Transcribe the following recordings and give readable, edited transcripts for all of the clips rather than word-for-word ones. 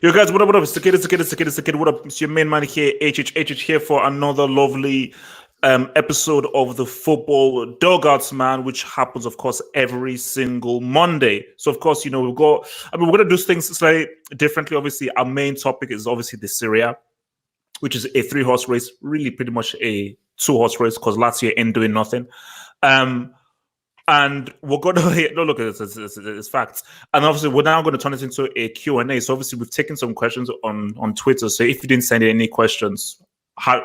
Yo guys, what up? It's the kid. What up? It's your main man here, HH here for another lovely episode of the football Dugouts, man, which happens, of course, every single Monday. So, of course, we're going to do things slightly differently. Obviously, our main topic is obviously the Serie A, which is a 3-horse race, really pretty much a 2-horse race because Lazio ain't doing nothing. And we're going to look at this. It's facts. And obviously, we're now going to turn it into a Q&A. So obviously, we've taken some questions on Twitter. So if you didn't send in any questions, hard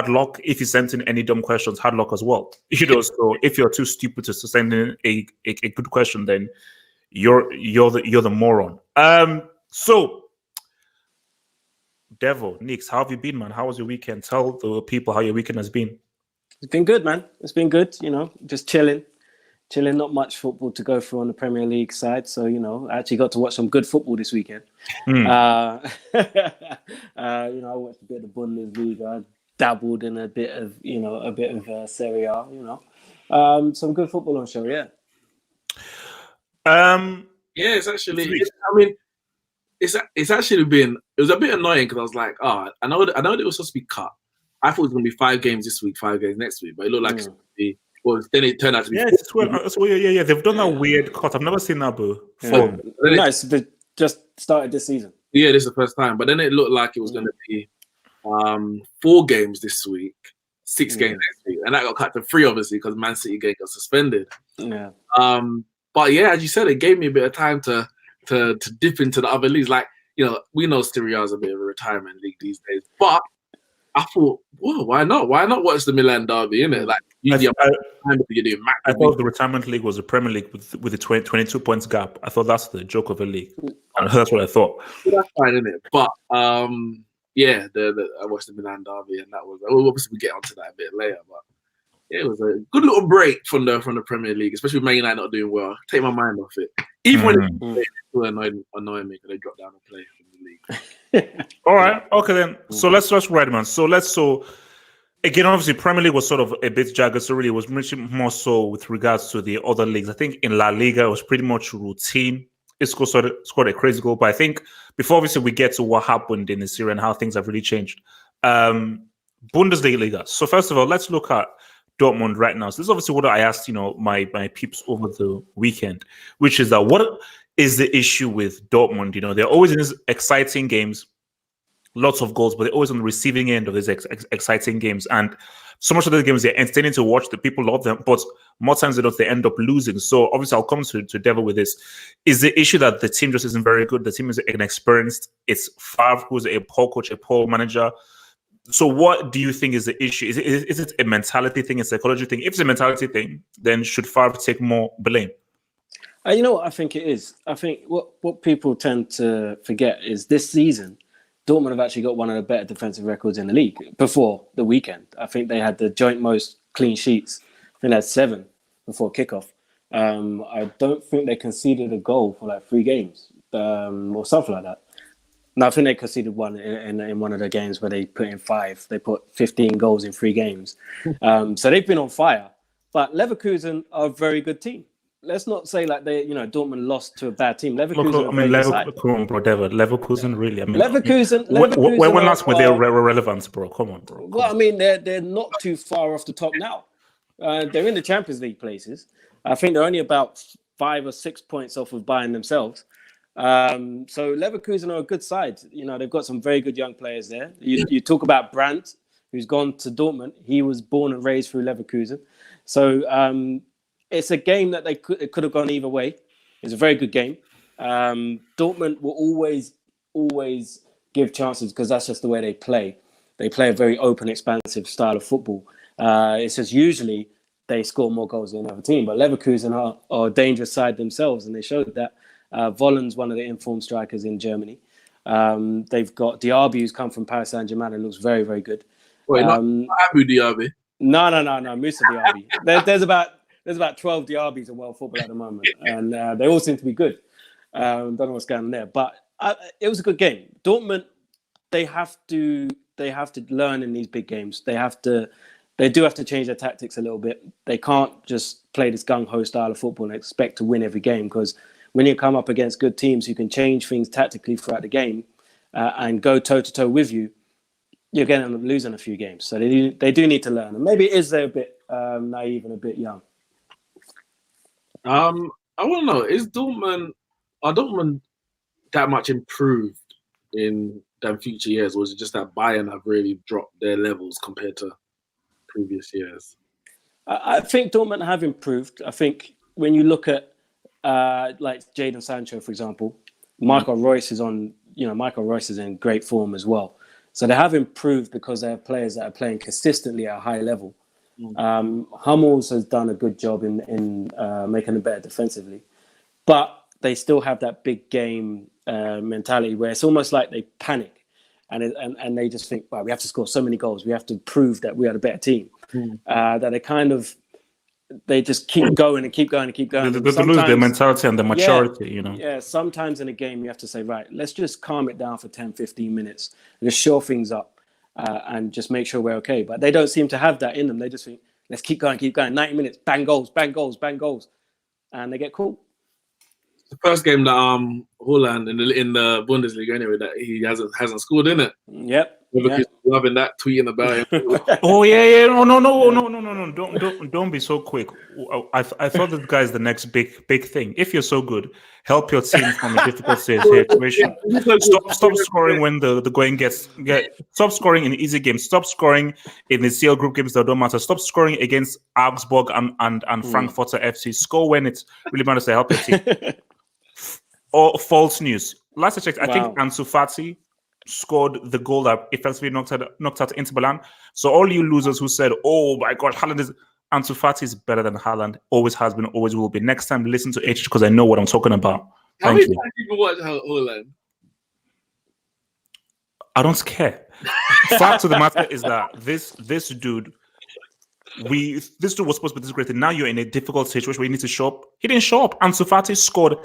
luck. If you sent in any dumb questions, hard luck as well. So if you're too stupid to send in a good question, then you're the moron. So Devil, Nix, how have you been, man? How was your weekend? Tell the people how your weekend has been. It's been good, man. It's been good. Just chilling. Not much football to go through on the Premier League side. So, I actually got to watch some good football this weekend. I watched a bit of the Bundesliga, dabbled in a bit of Serie A, some good football on show, yeah. It's actually, it's actually been, it was a bit annoying because I was like, I know it was supposed to be cut. I thought it was going to be 5 games this week, 5 games next week, but it looked like it's going to be, well, then it turned out to be. Yeah, They've done that weird cut. I've never seen that before. Nice. They just started this season. Yeah, this is the first time. But then it looked like it was going to be 4 games this week, 6 games next week, and that got cut to 3, obviously, because Man City game got suspended. Yeah. But yeah, as you said, it gave me a bit of time to dip into the other leagues. Like, we know Serie A is a bit of a retirement league these days, but I thought, why not? Why not watch the Milan derby, innit? Like, I thought the retirement league was the Premier League with the 22 points gap. I thought that's the joke of a league. That's what I thought. Well, that's fine, innit? But I watched the Milan derby, and that was. Obviously, we get onto that a bit later, but yeah, it was a good little break from the Premier League, especially with Man United not doing well. Take my mind off it. Even when it's annoying me because they drop down and play from the league. All right, okay then. So let's right, man. So again, obviously, Premier League was sort of a bit jagged. So really, it was much more so with regards to the other leagues. I think in La Liga, it was pretty much routine. It scored a crazy goal, but I think before obviously we get to what happened in the Serie and how things have really changed, Bundesliga. So first of all, let's look at Dortmund right now. So this is obviously what I asked, my peeps over the weekend, which is that what is the issue with Dortmund? They're always in these exciting games, lots of goals, but they're always on the receiving end of these exciting games. And so much of those games, they're entertaining to watch. The people love them, but more times than not, they end up losing. So obviously, I'll come to Devil with this. Is the issue that the team just isn't very good? The team is inexperienced. It's Favre, who's a poor coach, a poor manager. So what do you think is the issue? Is it a mentality thing, a psychology thing? If it's a mentality thing, then should Favre take more blame? You know what I think it is? I think what people tend to forget is this season, Dortmund have actually got one of the better defensive records in the league before the weekend. I think they had the joint most clean sheets. I think they had 7 before kickoff. I don't think they conceded a goal for like 3 games or something like that. No, I think they conceded one in one of the games where they put in 5. They put 15 goals in 3 games. So they've been on fire. But Leverkusen are a very good team. Let's not say like Dortmund lost to a bad team. Leverkusen. Come on, bro, David. Leverkusen, really. Leverkusen. When last were they relevant, bro? Come on, bro. Well, they're not too far off the top now. They're in the Champions League places. I think they're only about 5 or 6 points off of Bayern themselves. So Leverkusen are a good side. They've got some very good young players there. You talk about Brandt, who's gone to Dortmund. He was born and raised through Leverkusen. So it's a game that it could have gone either way. It's a very good game. Dortmund will always give chances because that's just the way they play. They play a very open, expansive style of football. It's just usually they score more goals than another team. But Leverkusen are a dangerous side themselves, and they showed that. Volland's one of the informed strikers in Germany. They've got Diaby, who's come from Paris Saint-Germain and looks very, very good. Wait, not Abu Diaby? No, Moussa Diaby. There's about 12 Diabys in world football at the moment, and they all seem to be good. Don't know what's going on there, but it was a good game. Dortmund, they have to learn in these big games. They do have to change their tactics a little bit. They can't just play this gung-ho style of football and expect to win every game, because when you come up against good teams who can change things tactically throughout the game, and go toe to toe with you, you're going to end up losing a few games. So they do need to learn, and maybe it is they're a bit naive and a bit young. I want to know: are Dortmund that much improved in than future years, or is it just that Bayern have really dropped their levels compared to previous years? I think Dortmund have improved. I think when you look at like Jadon Sancho, for example, Michael Royce is in great form as well. So they have improved because they have players that are playing consistently at a high level. Hummels has done a good job in making them better defensively, but they still have that big game mentality where it's almost like they panic and they just think, well, we have to score so many goals. We have to prove that we are the better team. That they just keep going and keep going and keep going. They lose their mentality and the maturity, Yeah, sometimes in a game you have to say, right, let's just calm it down for 10, 15 minutes and just shore things up and just make sure we're okay. But they don't seem to have that in them. They just think, let's keep going. 90 minutes, bang goals. And they get caught. The first game that Haaland in the Bundesliga anyway that he hasn't scored in it. Yep. Loving that, tweeting about him. Oh yeah. No. Don't be so quick. I thought that guy is the next big thing. If you're so good, help your team from a difficult situation. Stop scoring when the going gets. Stop scoring in easy games. Stop scoring in the CL group games that don't matter. Stop scoring against Augsburg and Frankfurter FC. Score when it really matters to help your team. Or false news. Last I checked, I think Ansu Fati scored the goal that effectively knocked out Inter Milan. So all you losers who said, "Oh my God, Ansu Fati is better than Haaland," always has been, always will be. Next time, listen to H because I know what I'm talking about. How many times people watch Haaland? I don't care. Fact of the matter is that this dude was supposed to be this great. And now you're in a difficult situation where you need to show up. He didn't show up. Ansu Fati scored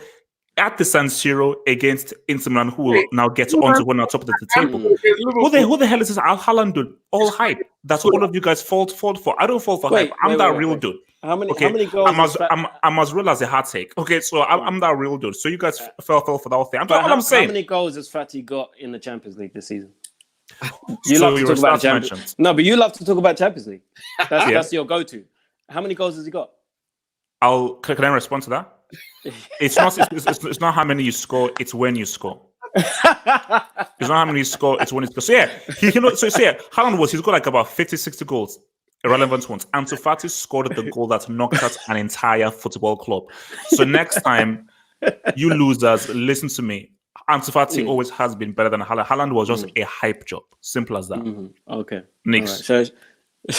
at the San Siro against Inter Milan, who will now get onto one on top of the table. Who the hell is this Haaland dude? All hype. That's what all of you guys fall for. I don't fall for hype. I'm that real dude. How many goals? I'm as real as a heart take. Okay, so I'm that real dude. So you guys fell for that whole thing. I'm saying. How many goals has Fati got in the Champions League this season? You love to talk about Champions. No, but you love to talk about Champions League. That's your go-to. How many goals has he got? Can I respond to that? It's not how many you score, it's when you score. It's not how many you score, it's when you score. So Haaland he's got like about 50, 60 goals, irrelevant ones. Ansu Fati scored the goal that knocked out an entire football club. So next time, you losers, listen to me. Ansu Fati always has been better than Haaland. Haaland was just a hype job. Simple as that. Okay. Next. Right. I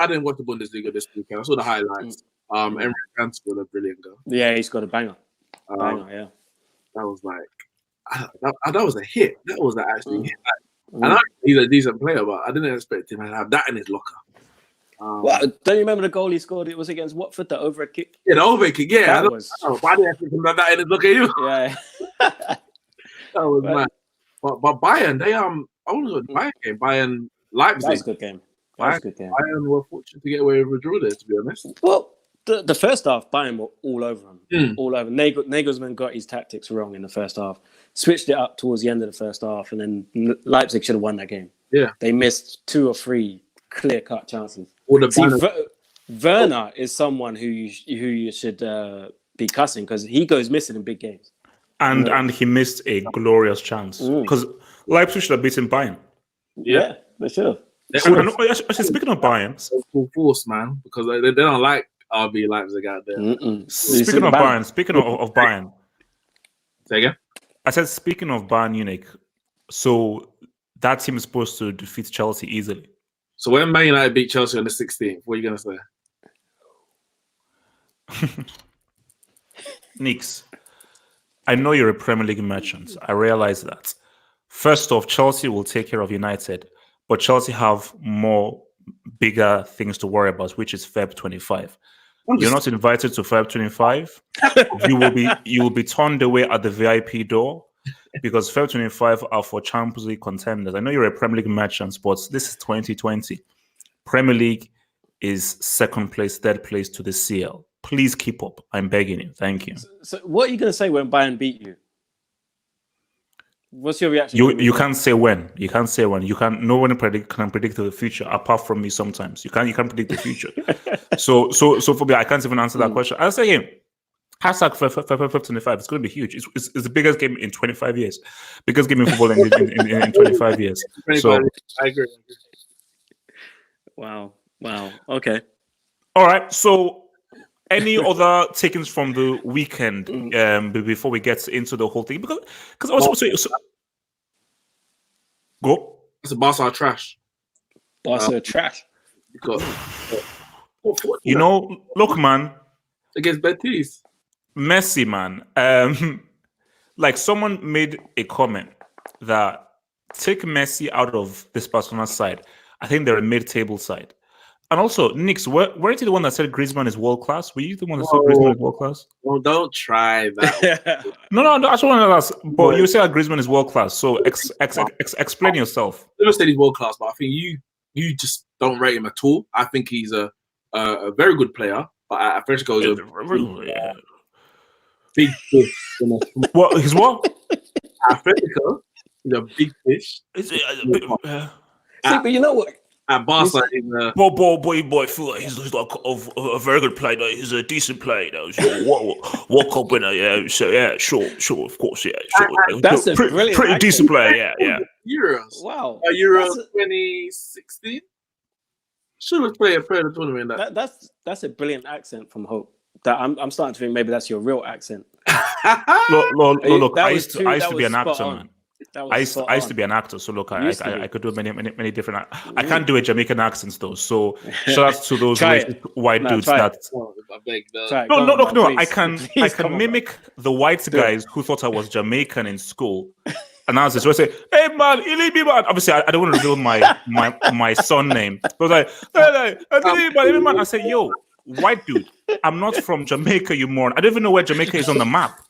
didn't watch the Bundesliga this weekend. I saw the highlights. Emre Can scored a brilliant goal. Yeah, he's got a banger. Yeah. That was like that was a hit. That was actually hit. And he's a decent player, but I didn't expect him to have that in his locker. Well, don't you remember the goal he scored? It was against Watford, the overhead kick. Yeah, the overhead kick. Yeah, why did I think him that in his locker? Yeah, that was mad. But Bayern, they I want to go to the Bayern game. Bayern Leipzig. That was a good game. Bayern were fortunate to get away with a draw there, to be honest. Well, the first half, Bayern were all over him. All over. Nagelsmann got his tactics wrong in the first half. Switched it up towards the end of the first half, and then Leipzig should have won that game. Yeah. They missed 2 or 3 clear-cut chances. Werner is someone who you should be cussing because he goes missing in big games. And he missed a glorious chance because Leipzig should have beaten Bayern. Yeah, they should have. Speaking of Bayern, full force, man, because they don't like RB Leipzig out there. Speaking of Bayern, say again. I said speaking of Bayern Munich, so that team is supposed to defeat Chelsea easily. So when Man United beat Chelsea on the 16th, what are you gonna say? Nix, I know you're a Premier League merchant. I realize that. First off, Chelsea will take care of United. But Chelsea have more bigger things to worry about, which is Feb 25. You're not invited to Feb 25. You will be turned away at the VIP door because Feb 25 are for Champions League contenders. I know you're a Premier League merchant, but this is 2020. Premier League is second place, third place to the CL. Please keep up. I'm begging you. Thank you. So what are you going to say when Bayern beat you? What's your reaction? You can't say when. You can't say when. You can't. No one can predict the future apart from me. Sometimes you can't predict the future. so for me, I can't even answer that question. I'll say him. Hashtag 525. It's going to be huge. It's the biggest game in 25 years. Biggest game in football in 25 years. So I agree. Wow. Okay. All right. So any other takings from the weekend before we get into the whole thing? Because also go. It's a Barca trash. Barca trash. Because, you know, look, man. Against Betis. Messi, man. Like someone made a comment that take Messi out of this Barcelona side. I think they're a mid-table side. And also, Nix, weren't you the one that said Griezmann is world class? Were you the one that said Griezmann is world class? Well, don't try that. No, I just want to ask. But you say that Griezmann is world class, so explain yourself. I never said he's world class, but I think you just don't rate him at all. I think he's a very good player, but Atletico is a big fish. What? He's what? Atletico is a big fish. See, but you know what? At Barca, is a boy, feel like he's like a very good player. He's a decent player. World Cup winner. Yeah. So yeah, sure, of course, yeah. Sure. That's a brilliant, pretty decent player. Yeah. Euros. Wow. Euro 2016. Should have played the tournament. That's a brilliant accent from Hope. That I'm starting to think maybe that's your real accent. Look, I used to be an actor, man. I used to be an actor, so look, I could do many different. I can't do a Jamaican accents though. So shout out to those white dudes that. No. I can mimic the white guys who thought I was Jamaican in school. And I was just say, "Hey man, Illy man." Obviously, I don't want to reveal my son name. But I was like, "Hey man," I said, "Yo, white dude, I'm not from Jamaica, you moron. I don't even know where Jamaica is on the map."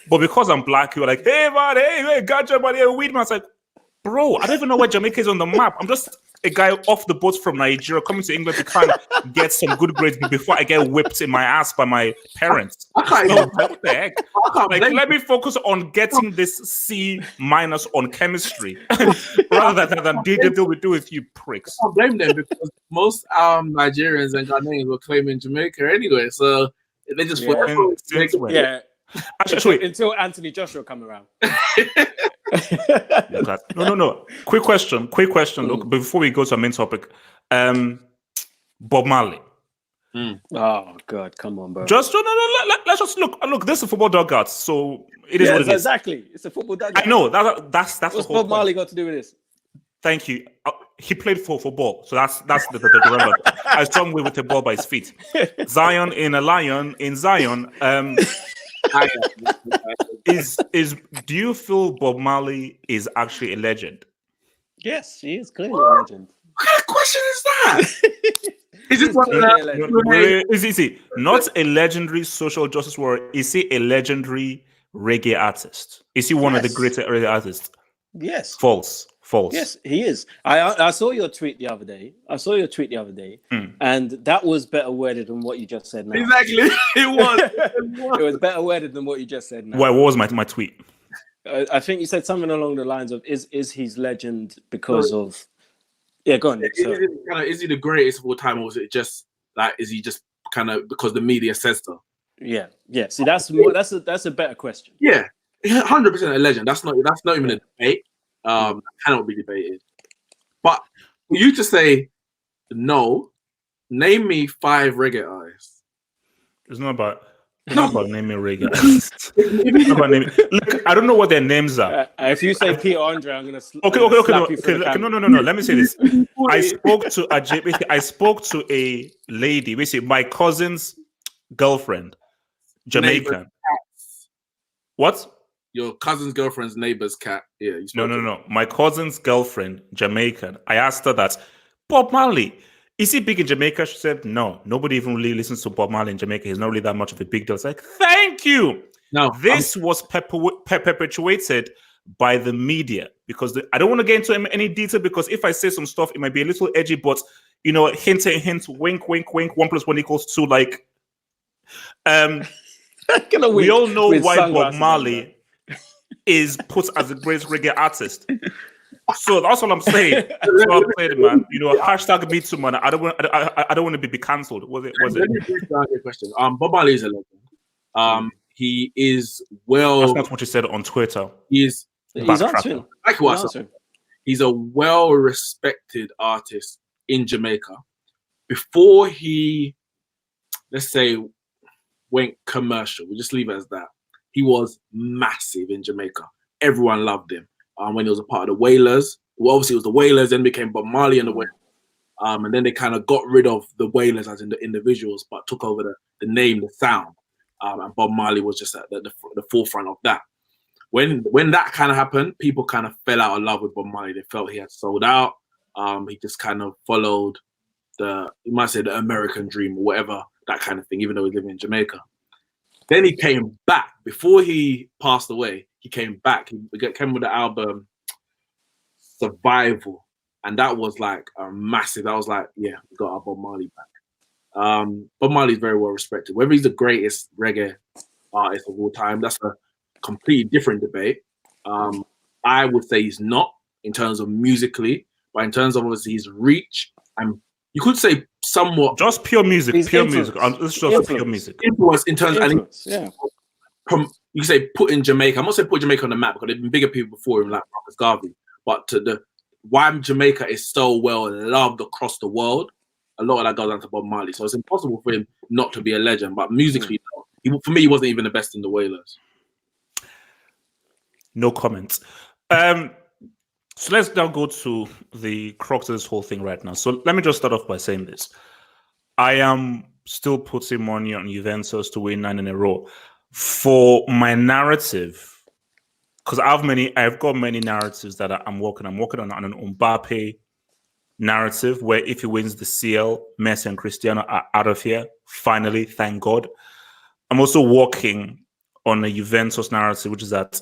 But because I'm black, you're like, "Hey man, hey, gotcha, man, hey, weed man." It's like, bro, I don't even know where Jamaica is on the map. I'm just a guy off the boat from Nigeria coming to England to try and get some good grades before I get whipped in my ass by my parents. What the heck? Like, let me focus on getting this C- on chemistry rather than deal with you pricks. I don't blame them because most Nigerians and Ghanaians were claiming Jamaica anyway, so they just Actually, until Anthony Joshua come around. No. Quick question. Look, before we go to our main topic, Bob Marley. Oh God, come on, bro. Let's just look. This is a football dugout, so it is what it is. Exactly. It's a football dugout. I know that's What's the whole Bob Marley got to do with this? Thank you. He played for football, so that's the relevant. I saw him with a ball by his feet. Zion in a lion in Zion. Do you feel Bob Marley is actually a legend? Yes, he is clearly a legend. What kind of question is that? Is this one is he not a legendary social justice warrior? Is he a legendary reggae artist? Is he one of the greatest reggae artists? Yes. False. Yes, he is. I saw your tweet the other day. And that was better worded than what you just said now. Exactly. It was. It was better worded than what you just said now. What was my tweet? I think you said something along the lines of, is his legend because of... Yeah, go on, Nick. Is he the greatest of all time, or is it just like, is he just kind of because the media says so? Yeah. See, that's a better question. Yeah, 100% a legend. That's not even a debate. Cannot be debated. But for you to say no, name me 5 reggae artists. It's not about naming reggae artists. Look, I don't know what their names are. If you say Peter Andre, I'm gonna okay. No. Let me say this. I spoke to a lady. Basically, my cousin's girlfriend, Jamaican. What? Your cousin's girlfriend's neighbor's cat. Yeah. No. My cousin's girlfriend, Jamaican. I asked her that, Bob Marley, is he big in Jamaica? She said, no. Nobody even really listens to Bob Marley in Jamaica. He's not really that much of a big deal. It's like, thank you. No, this was perpetuated by the media because I don't want to get into any detail because if I say some stuff, it might be a little edgy, but, hint, wink, 1 + 1 = 2. Like, we all know why Bob Marley... is put as the greatest reggae artist. So that's what I'm saying. That's what I'm saying, man. You know, hashtag me too, man. I don't want to be cancelled. Was it? Let me briefly answer your question. Bob Marley is a legend. He is well. That's not what you said on Twitter. He's answering. Like what I said. He's a well-respected artist in Jamaica. Before he, let's say, went commercial, we just leave it as that. He was massive in Jamaica. Everyone loved him. When he was a part of the Wailers. Well, obviously it was the Wailers, then became Bob Marley and the Wailers. And then they kind of got rid of the Wailers as in the individuals, but took over the name, the sound. And Bob Marley was just at the forefront of that. When that kind of happened, people kind of fell out of love with Bob Marley. They felt he had sold out. He just kind of followed you might say the American dream or whatever, that kind of thing, even though he's living in Jamaica. Then he came back. Before he passed away, he came back. He came with the album Survival. And that was like a massive, that was like, yeah, we got our Bob Marley back. Bob Marley is very well respected. Whether he's the greatest reggae artist of all time, that's a completely different debate. I would say he's not in terms of musically, but in terms of obviously his reach, and you could say somewhat just pure music. It's just pure music. Influence in terms, you say put in Jamaica. I'm not saying put Jamaica on the map because there've been bigger people before him, like Marcus Garvey. But why Jamaica is so well loved across the world, a lot of that goes down to Bob Marley. So it's impossible for him not to be a legend. But musically, for me, he wasn't even the best in the Wailers. No comments. So let's now go to the crux of this whole thing right now. So let me just start off by saying this. I am still putting money on Juventus to win 9 in a row. For my narrative, because I've got many narratives that I'm working on an Mbappe narrative where if he wins the CL, Messi and Cristiano are out of here. Finally, thank God. I'm also working on a Juventus narrative, which is that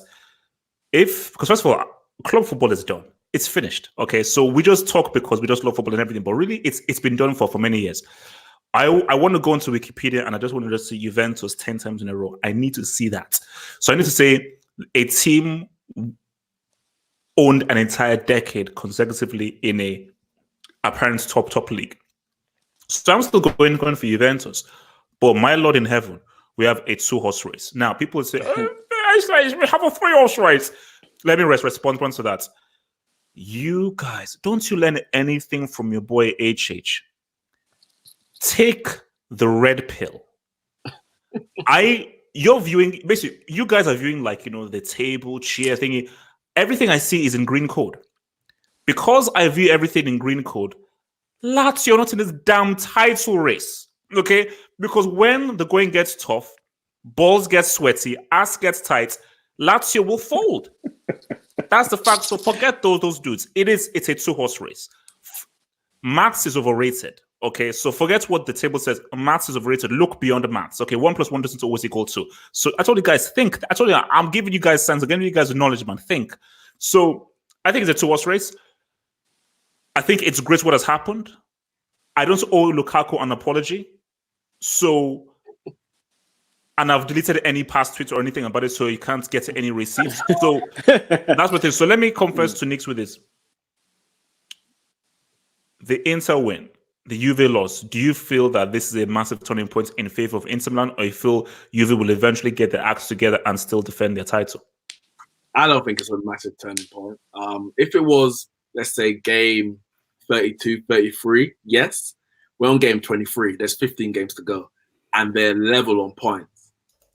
because first of all, club football is done. It's finished. Okay, so we just talk because we just love football and everything, but really, it's been done for many years. I want to go into Wikipedia and I just want to just see Juventus 10 times in a row. I need to see that. So I need to say a team owned an entire decade consecutively in a apparent top league. So I'm still going for Juventus, but my Lord in heaven, we have a 2-horse race. Now people would say, we have a 3-horse race. Let me respond to that. You guys, don't you learn anything from your boy HH? Take the red pill. You're viewing, basically, you guys are viewing like, the table, chair thingy. Everything I see is in green code. Because I view everything in green code, Lazio not in this damn title race. Okay? Because when the going gets tough, balls get sweaty, ass gets tight, Lazio will fold. That's the fact. So forget those dudes. It's a 2-horse race. Maths is overrated. Okay, so forget what the table says. Maths is overrated. Look beyond the maths. Okay, 1 + 1 doesn't always equal 2. So I told you guys, think. I told you I'm giving you guys sense. I'm giving you guys knowledge, man. Think. So I think it's a 2-horse race. I think it's great what has happened. I don't owe Lukaku an apology. So. And I've deleted any past tweets or anything about it, so you can't get any receipts. So that's what it is. So let me come first to Nick's with this. The Inter win, the Juve loss. Do you feel that this is a massive turning point in favor of Inter Milan, or you feel Juve will eventually get their acts together and still defend their title? I don't think it's a massive turning point. If it was, let's say, game 32, 33, yes. We're on game 23. There's 15 games to go. And they're level on points.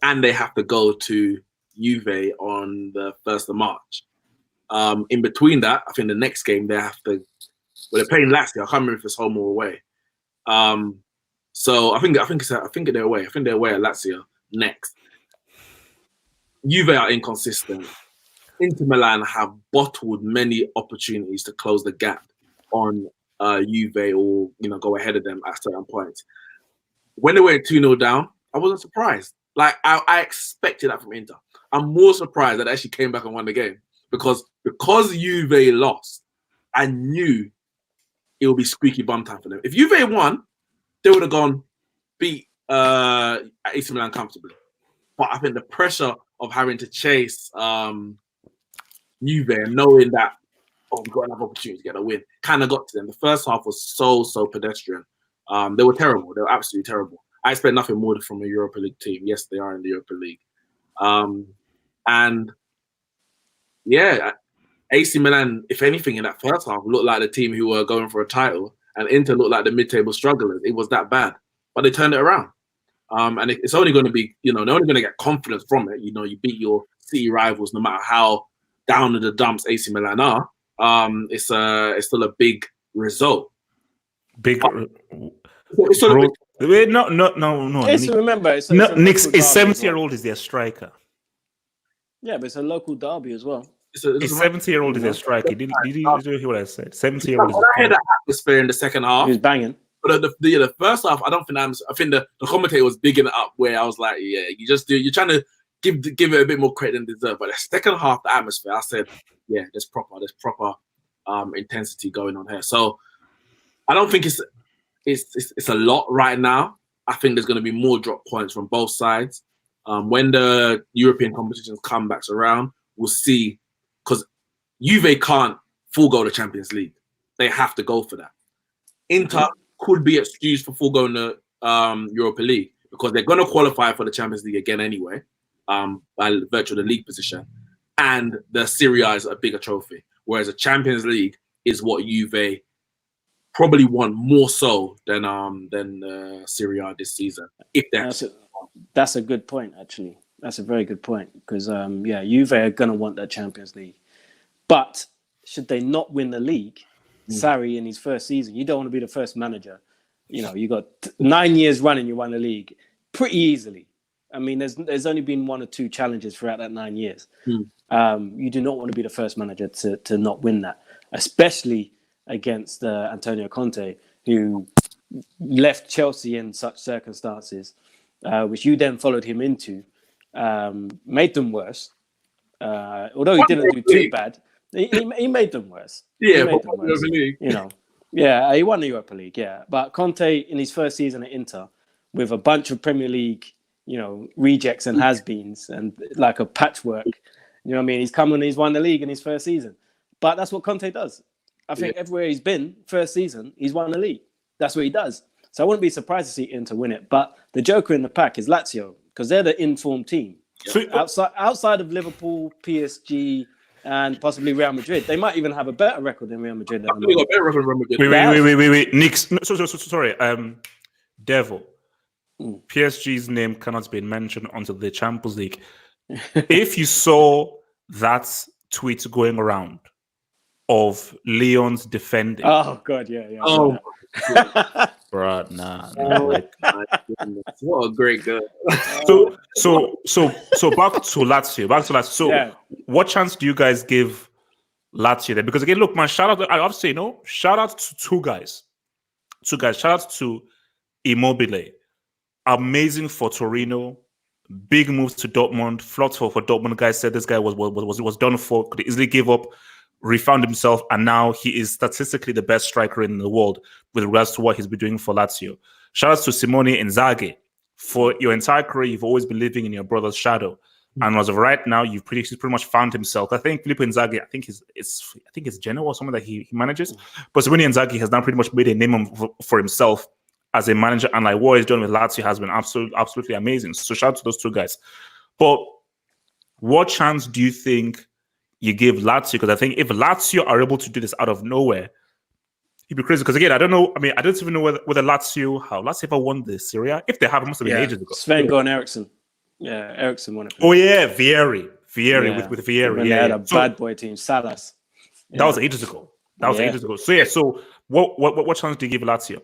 And they have to go to Juve on the 1st of March. In between that, I think the next game they have to. Well, they're playing Lazio. I can't remember if it's home or away. So I think they're away. I think they're away at Lazio next. Juve are inconsistent. Inter Milan have bottled many opportunities to close the gap on Juve or go ahead of them at certain points. When they went 2-0 down, I wasn't surprised. Like, I expected that from Inter. I'm more surprised that they actually came back and won the game. Because Juve lost, I knew it would be squeaky bum time for them. If Juve won, they would have beat AC Milan comfortably. But I think the pressure of having to chase Juve and knowing that, oh, we've got another opportunity to get a win, kind of got to them. The first half was so pedestrian. They were terrible. They were absolutely terrible. I expect nothing more from a Europa League team. Yes, they are in the Europa League. And yeah, AC Milan, if anything, in that first half, looked like the team who were going for a title, and Inter looked like the mid-table strugglers. It was that bad, but they turned it around. And it's only going to be, they're only going to get confidence from it. You beat your city rivals, no matter how down in the dumps AC Milan are. It's still a big result. Big. It's still a big. Wait, no. Remember, it's no. Nick, a 70-year-old is their striker. Yeah, but it's a local derby as well. A 70-year-old is their striker. Did you hear what I said? 70-year-old. I heard the atmosphere in the second half. He was banging. But the first half, I don't think I think the commentator was bigging it up. Where I was like, yeah, you're trying to give it a bit more credit than deserve. But the second half, the atmosphere, I said, yeah, there's proper intensity going on here. So I don't think it's a lot right now. I think there's going to be more drop points from both sides. When the European competitions come back around, we'll see. Because Juve can't forego the Champions League. They have to go for that. Inter could be excused for foregoing the Europa League because they're going to qualify for the Champions League again anyway, by virtue of the league position. And the Serie A is a bigger trophy, whereas the Champions League is what Juve probably won more so than Serie A this season. If that's a good point, actually. That's a very good point because Juve are going to want that Champions League, but should they not win the league, Sarri in his first season, you don't want to be the first manager. You got 9 years running, you won the league pretty easily. I mean, there's only been 1 or 2 challenges throughout that 9 years. You do not want to be the first manager to not win that, especially against Antonio Conte, who left Chelsea in such circumstances, which you then followed him into, made them worse. Although he didn't do too bad, he made them worse. Yeah, he won the Europa League. Yeah, but Conte in his first season at Inter, with a bunch of Premier League, rejects and has-beens and like a patchwork. You know what I mean? He's come and he's won the league in his first season. But that's what Conte does. I think everywhere he's been, first season, he's won the league. That's what he does. So I wouldn't be surprised to see Inter win it. But the joker in the pack is Lazio, because they're the informed team. Outside of Liverpool, PSG, and possibly Real Madrid, they might even have a better record than Real Madrid. Wait. Nick, sorry. Devil. PSG's name cannot be mentioned until the Champions League. If you saw that tweet going around of Leon's defending. Oh God, yeah. Oh, bro, nah. What a great girl. So back to Lazio. So, what chance do you guys give Lazio then? Because again, look, man, shout out to two guys. Shout out to Immobile. Amazing for Torino. Big moves to Dortmund. Flopped for Dortmund. Guys said this guy was done for. Could easily give up. Refound himself, and now he is statistically the best striker in the world with regards to what he's been doing for Lazio. Shout out to Simone Inzaghi. For your entire career, you've always been living in your brother's shadow, and as of right now, he's pretty much found himself. I think Filippo Inzaghi, I think it's Genoa or someone that he manages, but Simone Inzaghi has now pretty much made a name for himself as a manager, and like what he's done with Lazio has been absolutely amazing. So shout out to those two guys. But what chance do you think you give Lazio? Because I think if Lazio are able to do this out of nowhere, it'd be crazy. Because again, I don't know. I mean, I don't even know whether Lazio ever won the Serie A. If they have, it must have been ages ago. Sven-Göran Eriksson. Yeah, Eriksson won it. Oh yeah, Vieri with Vieri. When they had a bad boy team, Salas. That was ages ago. So what chance do you give Lazio?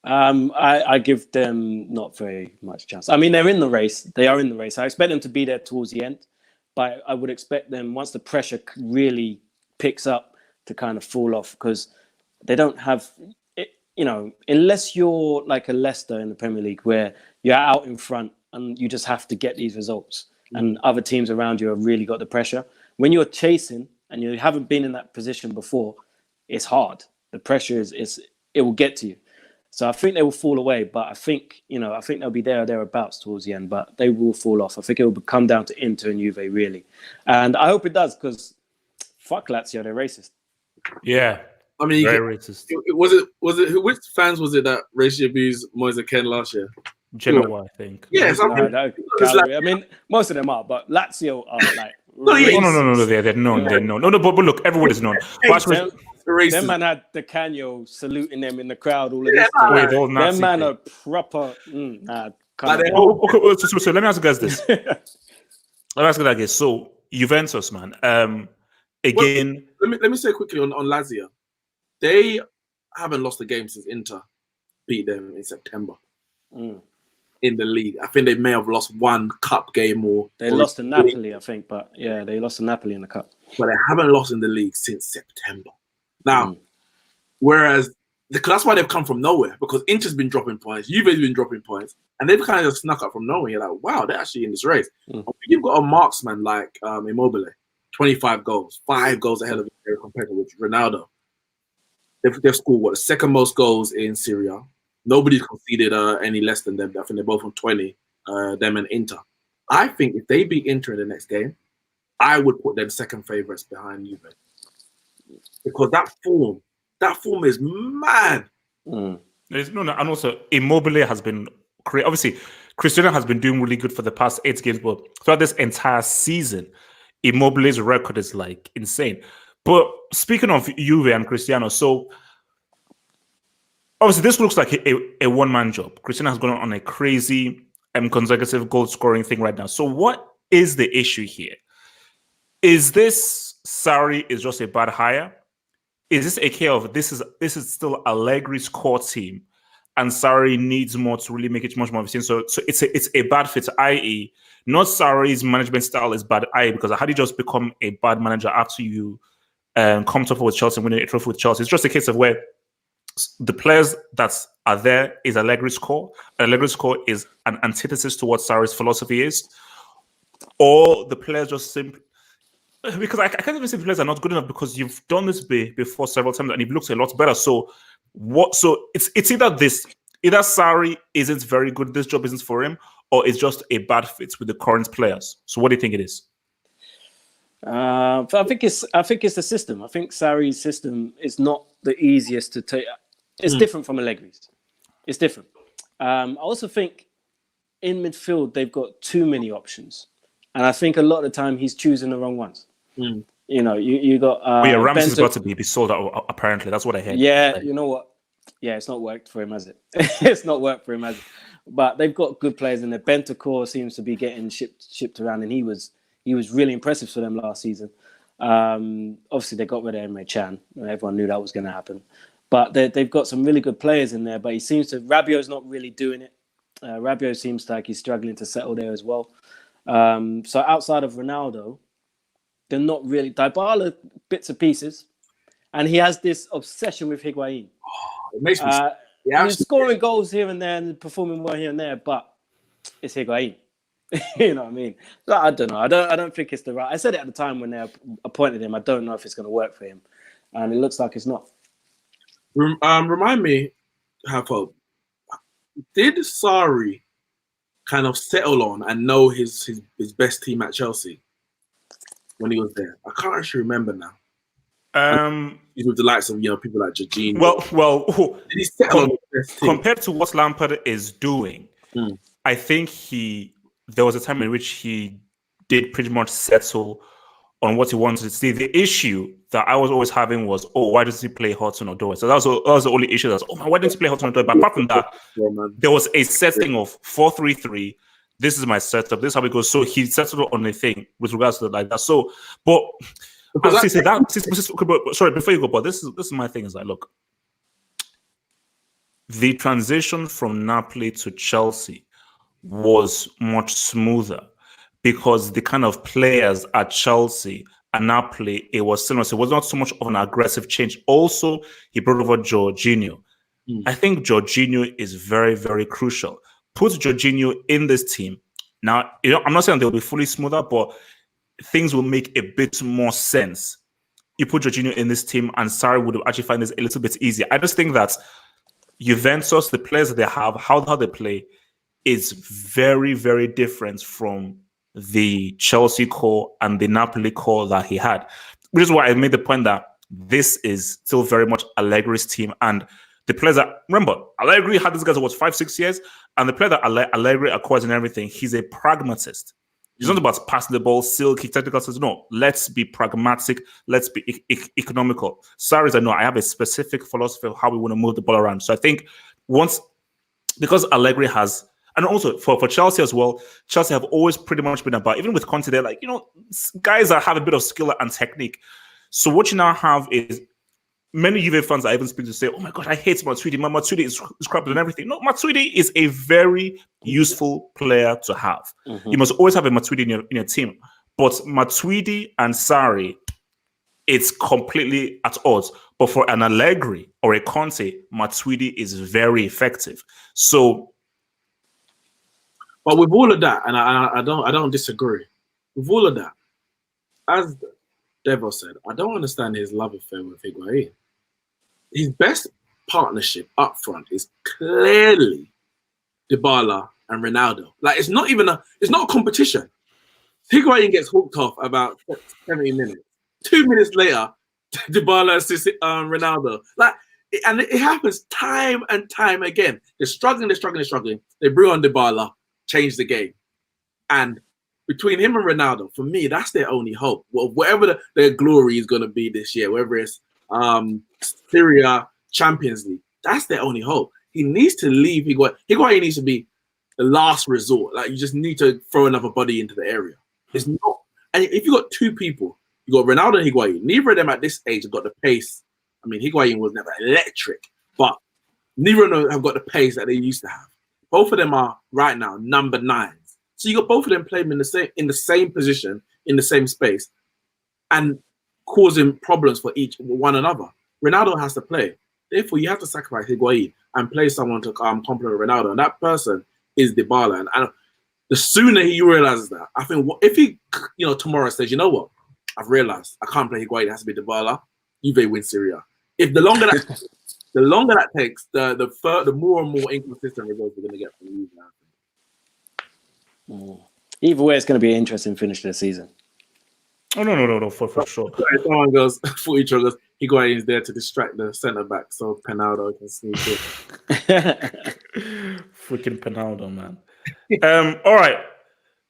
I give them not very much chance. I mean, they're in the race. They are in the race. I expect them to be there towards the end. But I would expect them, once the pressure really picks up, to kind of fall off, because they don't have, unless you're like a Leicester in the Premier League where you're out in front and you just have to get these results and other teams around you have really got the pressure. When you're chasing and you haven't been in that position before, it's hard. The pressure it will get to you. So I think they will fall away, but I think they'll be there or thereabouts towards the end, but they will fall off. I think it will come down to Inter and Juve, really. And I hope it does, because Fuck Lazio, they're racist. Yeah. I mean, Very racist. Was it which fans was it that racially abused Moise Ken last year? Genoa, I think. Yes, I mean, I mean, most of them are, but Lazio are like. No, they're known. They're known. No, but look, everyone is known. Them man had the Canyo saluting them in the crowd. All of this. Them man are proper. So let me ask you guys this. So Juventus, man. Again, let me say quickly on Lazio. They haven't lost a game since Inter beat them in September in the league. I think they may have lost one cup game or they lost to Napoli, I think. But yeah, they lost to Napoli in the cup. But they haven't lost in the league since September. Now, whereas that's why they've come from nowhere, because Inter's been dropping points, Juve's been dropping points, and they've kind of just snuck up from nowhere. You're like, wow, they're actually in this race. You've got a marksman like Immobile, 25 goals, 5 goals ahead of their competitor, which Ronaldo. They've scored the second most goals in Serie A. Nobody's conceded any less than them. I think they're both on 20, them and Inter. I think if they beat Inter in the next game, I would put them second favourites behind Juve. Because that form is mad. And also Immobile has been great. Obviously, Cristiano has been doing really good for the past 8 games, but throughout this entire season, Immobile's record is like insane. But speaking of Juve and Cristiano, so obviously this looks like a one-man job. Cristiano has gone on a crazy consecutive goal-scoring thing right now. So what is the issue here? Is this Sarri is just a bad hire? Is this a case of this is still Allegri's core team, and Sarri needs more to really make it much more of a thing? So it's a bad fit, i.e., not Sarri's management style is bad, i.e., because how do you just become a bad manager after you come top with Chelsea and win a trophy with Chelsea? It's just a case of where the players that are there is Allegri's core. Allegri's core is an antithesis to what Sarri's philosophy is, or the players just simply. Because I can't even say the players are not good enough, because you've done this before several times and it looks a lot better. So what? So it's either Sarri isn't very good, this job isn't for him, or it's just a bad fit with the current players. So what do you think it is? I think it's the system. I think Sarri's system is not the easiest to take. It's different from Allegri's. It's different. I also think in midfield they've got too many options, and I think a lot of the time he's choosing the wrong ones. You know, you got. Ramsey's got to be sold out. Apparently, that's what I heard. Yeah, you know what? Yeah, it's not worked for him, has it? It's not worked for him, has it? But they've got good players in there. Bentancur seems to be getting shipped around, and he was really impressive for them last season. Obviously, they got rid of Emre Can. Everyone knew that was going to happen. But they've got some really good players in there. But Rabiot's not really doing it. Rabiot seems like he's struggling to settle there as well. So outside of Ronaldo, they're not really. Dybala, bits and pieces. And he has this obsession with Higuain. It makes me he's scoring goals here and there and performing well here and there, but it's Higuain. You know what I mean? So I don't know. I don't think it's the right. I said it at the time when they appointed him. I don't know if it's going to work for him, and it looks like it's not. Remind me, did Sarri kind of settle on and know his best team at Chelsea when he was there? I can't actually remember now. He's with the likes of people like Jorginho. Well, did he settle on the best team? Compared to what Lampard is doing, I think there was a time in which he did pretty much settle on what he wanted to see. The issue that I was always having was, why does he play Hudson-Odoi? So that was the only issue. Why didn't he play Hudson-Odoi? But apart from that, there was a setting of 4-3-3. This is my setup. This is how it goes. So he settled on a thing with regards to like that. So, but sorry, before you go, but this is my thing. Is like, look, the transition from Napoli to Chelsea was much smoother because the kind of players at Chelsea and Napoli, it was similar. So it was not so much of an aggressive change. Also, he brought over Jorginho. I think Jorginho is very, very crucial. Put Jorginho in this team. Now, I'm not saying they'll be fully smoother, but things will make a bit more sense. You put Jorginho in this team and Sarri would actually find this a little bit easier. I just think that Juventus, the players that they have, how they play, is very, very different from the Chelsea core and the Napoli core that he had. which is why I made the point that this is still very much Allegri's team. And the players that, remember, Allegri had these guys for 5-6 years, and the player that Allegri acquires and everything, he's a pragmatist. It's not about passing the ball, silky, technical sense. No, let's be pragmatic. Let's be economical. Sarri said, no, I have a specific philosophy of how we want to move the ball around. So I think because Allegri has, and also for Chelsea as well, Chelsea have always pretty much been about, even with Conte, they're like, guys that have a bit of skill and technique. So what you now have is many Juve fans I even speak to say, oh my God, I hate Matuidi. Matuidi is crap and everything. No, Matuidi is a very useful player to have. Mm-hmm. You must always have a Matuidi in your team. But Matuidi and Sarri, it's completely at odds. But for an Allegri or a Conte, Matuidi is very effective. So, but with all of that, and I don't disagree. With all of that, as Devo said, I don't understand his love affair with Higuain. His best partnership up front is clearly Dybala and Ronaldo. Like, it's not a competition. Higuain gets hooked off about 70 minutes. 2 minutes later, Dybala assists Ronaldo. And it happens time and time again. They're struggling. They bring on Dybala, change the game. And between him and Ronaldo, for me, that's their only hope. Well, whatever their glory is going to be this year, whether it's Serie A, Champions League, that's their only hope. He needs to leave Higuain. Higuain needs to be the last resort. Like, you just need to throw another body into the area. It's not. And if you got two people, you got Ronaldo and Higuain. Neither of them at this age have got the pace. I mean, Higuain was never electric, but neither of them have got the pace that they used to have. Both of them are right now number 9s. So you got both of them playing in the same position, in the same space, and causing problems for one another. Ronaldo has to play. Therefore, you have to sacrifice Higuain and play someone to complement Ronaldo. And that person is Dybala. And the sooner he realizes that, I think if he, tomorrow says, you know what, I've realized I can't play Higuain, it has to be Dybala, Juve win Serie A. If the longer that takes, the more and more inconsistent results we're going to get from Juve. Either way, it's going to be an interesting finish to the season. Oh, no, for sure. Someone goes, Higuain is there to distract the centre back so Penaldo can sneak in. Freaking Penaldo, man. All right.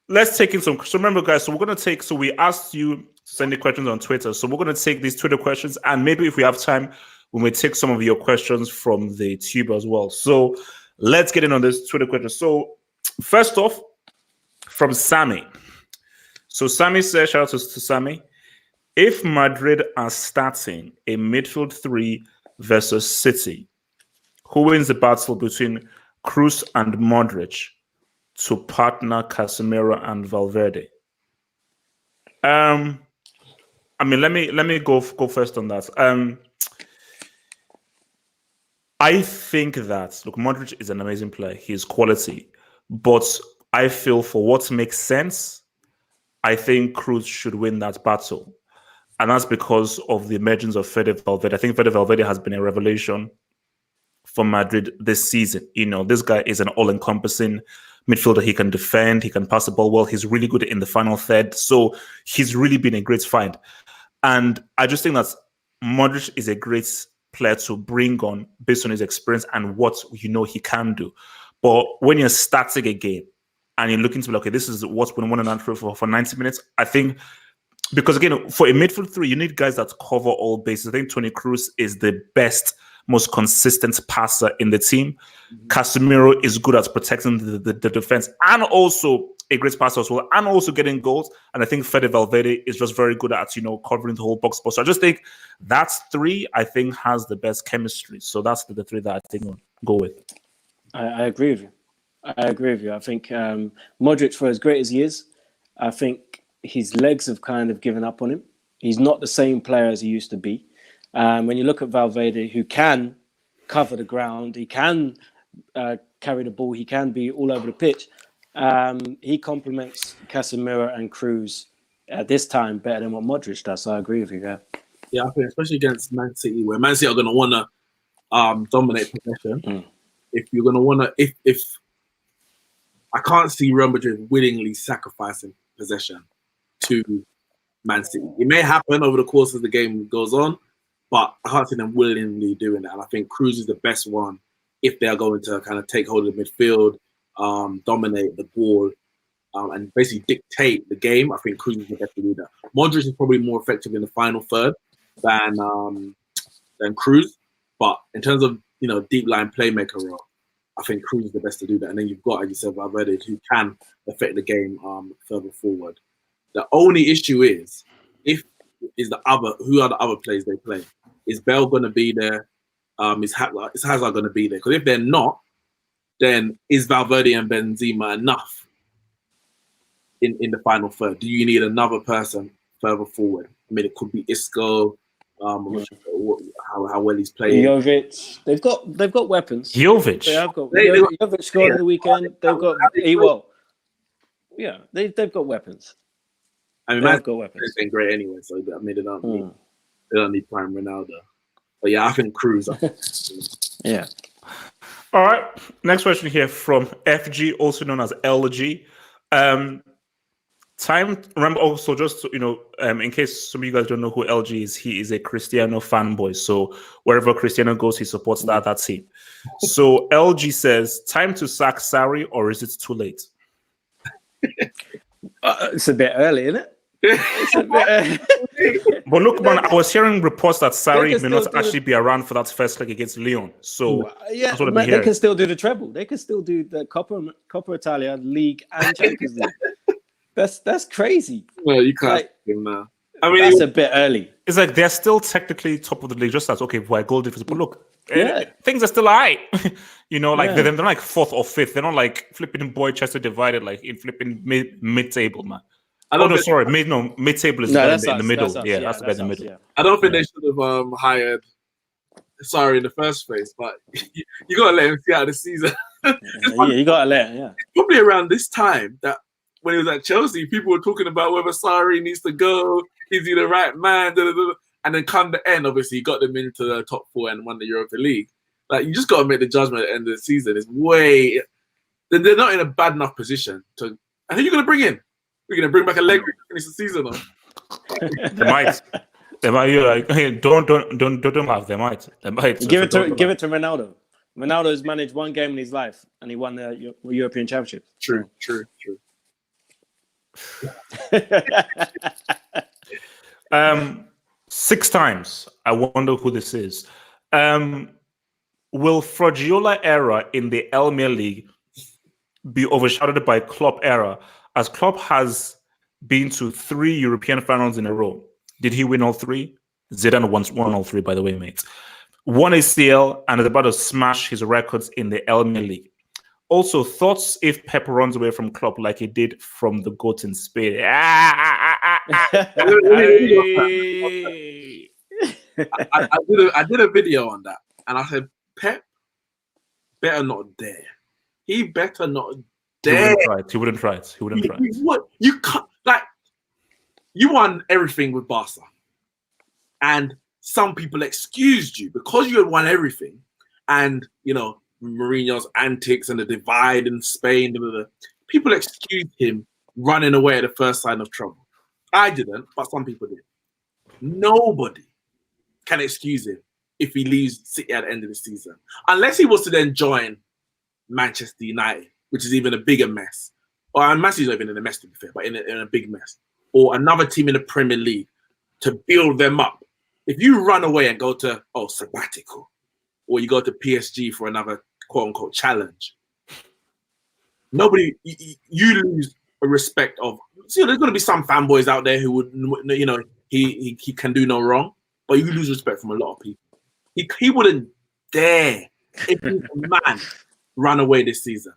Let's take in some. So remember, guys, so we asked you to send the questions on Twitter. So we're going to take these Twitter questions, and maybe if we have time, we may take some of your questions from the tube as well. So let's get in on this Twitter question. So first off, from Sammy. So Sammy says, shout out to Sammy. If Madrid are starting a midfield 3 versus City, who wins the battle between Kroos and Modric to partner Casemiro and Valverde? Let me go first on that. I think that, look, Modric is an amazing player. He's quality. But I feel for what makes sense, I think Kroos should win that battle. And that's because of the emergence of Fede Valverde. I think Fede Valverde has been a revelation for Madrid this season. This guy is an all-encompassing midfielder. He can defend, he can pass the ball well. He's really good in the final third. So he's really been a great find. And I just think that Modric is a great player to bring on based on his experience and what he can do. But when you're starting a game and you're looking to be like, okay, this is what's been one and a half for 90 minutes, I think, because again, for a midfield 3, you need guys that cover all bases. I think Toni Kroos is the best, most consistent passer in the team. Mm-hmm. Casemiro is good at protecting the defense and also a great passer as well, and also getting goals. And I think Fede Valverde is just very good at, covering the whole box. So I just think that's 3, I think, has the best chemistry. So that's the 3 that I think I'll go with. I agree with you. I think Modric, for as great as he is, I think his legs have kind of given up on him. He's not the same player as he used to be. When you look at Valverde, who can cover the ground, he can carry the ball, he can be all over the pitch. He complements Casemiro and Kroos at this time better than what Modric does. So I agree with you there. Yeah, I think especially against Man City, where Man City are going to want to dominate possession. If you're going to want to, if I can't see Real Madrid willingly sacrificing possession to Man City. It may happen over the course of the game goes on, but I can't see them willingly doing that. And I think Cruz is the best one if they are going to kind of take hold of the midfield, dominate the ball, and basically dictate the game. I think Cruz is the best to do that. Modric is probably more effective in the final third than Cruz, but in terms of deep line playmaker role, I think Cruz is the best to do that. And then you've got, as you said, Valverde, who can affect the game further forward. The only issue is who are the other players they play? Is Bell going to be there? Is Hazard going to be there? Because if they're not, then is Valverde and Benzema enough in the final third? Do you need another person further forward? I mean, it could be Isco. I'm not sure how well he's playing. Jovic. They've got weapons. Jovic. They have got Jovic scored on the weekend. They've got they've got weapons. I mean, they've got weapons. It's been great anyway, so I mean, they don't need prime Ronaldo. But yeah, I think Cruz. Yeah. All right. Next question here from FG, also known as LG. Remember also, just so, in case some of you guys don't know who LG is, he is a Cristiano fanboy. So wherever Cristiano goes, he supports that team. So LG says, time to sack Sarri, or is it too late? It's a bit early, isn't it? It's a bit But look, man, I was hearing reports that Sarri may not actually be around for that first leg against Lyon. So yeah, they can still do the treble. They can still do the Coppa Italia, League, and Champions League. That's crazy. Well, you can't. I mean, that's a bit early. It's like they're still technically top of the league, just as by goal difference. But look, things are still high. They're like fourth or fifth. They're not like flipping Boychester divided, like in flipping mid-table, man. Mid-table is in the middle. That's the middle. Yeah. I don't think they should have hired Sarri in the first place, but you got to let him see out the season. You got to let him, Probably around this time that when he was at Chelsea, people were talking about whether Sarri needs to go, is he the right man, and then come the end, obviously, he got them into the top four and won the Europa League. Like, you just got to make the judgment at the end of the season. They're not in a bad enough position to. And who are you going to bring in? We're going to bring back a leg to finish the season on. They might. You're like, hey, don't have. They might. Give it to Ronaldo. Ronaldo has managed one game in his life, and he won the European Championship. True. 6 times. I wonder who this is. Will Fraudiola era in the Elmere League be overshadowed by Klopp era, as Klopp has been to 3 European finals in a row? Did he win all 3? Zidane won all 3, by the way, mates. 1 ACL and is about to smash his records in the Elmere League. Also, thoughts if Pep runs away from Klopp like he did from the goat in Spain. I did a video on that, and I said, Pep better not dare. He better not dare. He wouldn't try it. What? You can't, you won everything with Barca, and some people excused you because you had won everything, and Mourinho's antics and the divide in Spain. People excused him running away at the first sign of trouble. I didn't, but some people did. Nobody can excuse him if he leaves City at the end of the season, unless he was to then join Manchester United, which is even a bigger mess. Or Manchester's not even in a mess, to be fair, but in a big mess. Or another team in the Premier League to build them up. If you run away and go to sabbatical, or you go to PSG for another quote-unquote challenge, nobody, you lose a respect of. There's going to be some fanboys out there who would, he can do no wrong, but you lose respect from a lot of people. He wouldn't dare, if he's a man, run away this season.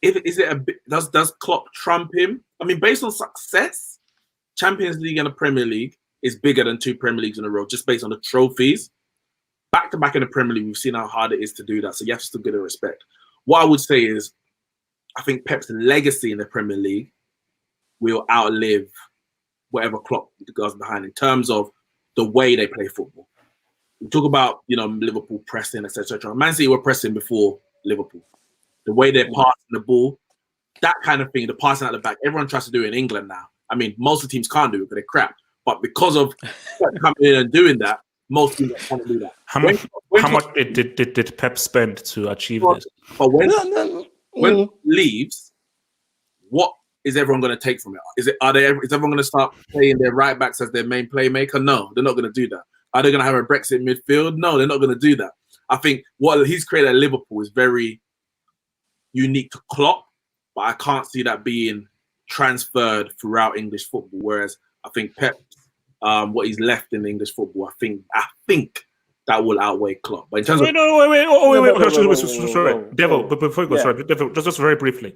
Does Klopp trump him? I mean, based on success, Champions League and the Premier League is bigger than 2 Premier Leagues in a row, just based on the trophies. Back to back in the Premier League, we've seen how hard it is to do that. So you have to still give it respect. What I would say is, I think Pep's legacy in the Premier League will outlive whatever Klopp goes behind in terms of the way they play football. We talk about, Liverpool pressing, etc. Man City were pressing before Liverpool. The way they're passing the ball, that kind of thing, the passing at the back, everyone tries to do it in England now. I mean, most of the teams can't do it because they're crap. But because of coming in and doing that, most teams can't do that. How much did Pep spend to achieve this? But when leaves, what is everyone going to take from it? Is everyone going to start playing their right backs as their main playmaker? No, they're not going to do that. Are they going to have a Brexit midfield? No, they're not going to do that. I think what he's created at Liverpool is very unique to Klopp, but I can't see that being transferred throughout English football. Whereas I think Pep, what he's left in English football, I think that will outweigh Klopp. But in terms wait, sorry, Devil. But before you go, sorry, Devil, just very briefly.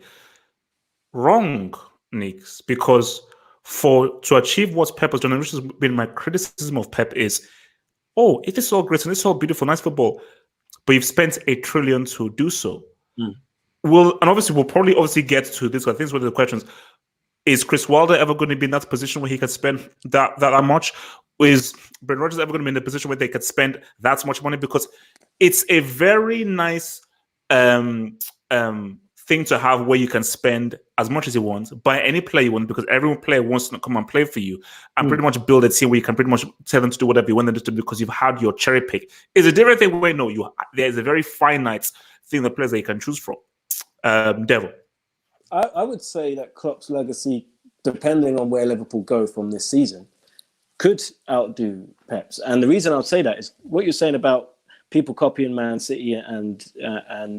Wrong, Nicks, because to achieve what Pep has done, and which has been my criticism of Pep, is, it is all great and it's all beautiful, nice football, but you've spent $1 trillion to do so. We'll probably get to this. I think it's one of the questions. Is Chris Wilder ever going to be in that position where he could spend that much? Is Brendan Rodgers ever going to be in a position where they could spend that much money? Because it's a very nice thing to have where you can spend as much as you want, buy any player you want, because every player wants to come and play for you, and pretty much build a team where you can pretty much tell them to do whatever you want them to do because you've had your cherry pick. It's a different thing where there's a very finite thing, the players that you can choose from. Devil. I would say that Klopp's legacy, depending on where Liverpool go from this season, could outdo Pep's. And the reason I would say that is what you're saying about people copying Man City and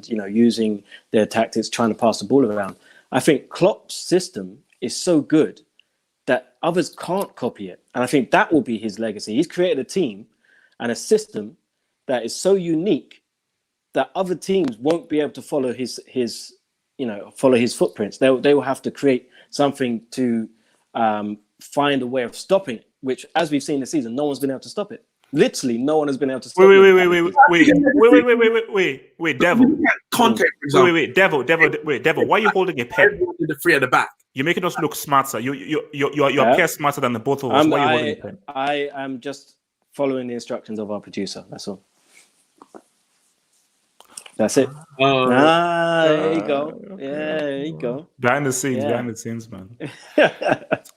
using their tactics, trying to pass the ball around. I think Klopp's system is so good that others can't copy it. And I think that will be his legacy. He's created a team and a system that is so unique that other teams won't be able to follow his footprints. They will have to create something to find a way of stopping it, which, as we've seen this season, no one's been able to stop it. Literally, no one has been able to stop it. Wait, Devil. Content, for example. Devil. Why are you holding a pen? In the three at the back. You're making us look smarter. You're appear smarter than the both of us. Why are you holding a pen? I am just following the instructions of our producer. That's all. That's it. There you go. Yeah, there you go. Behind the scenes, man.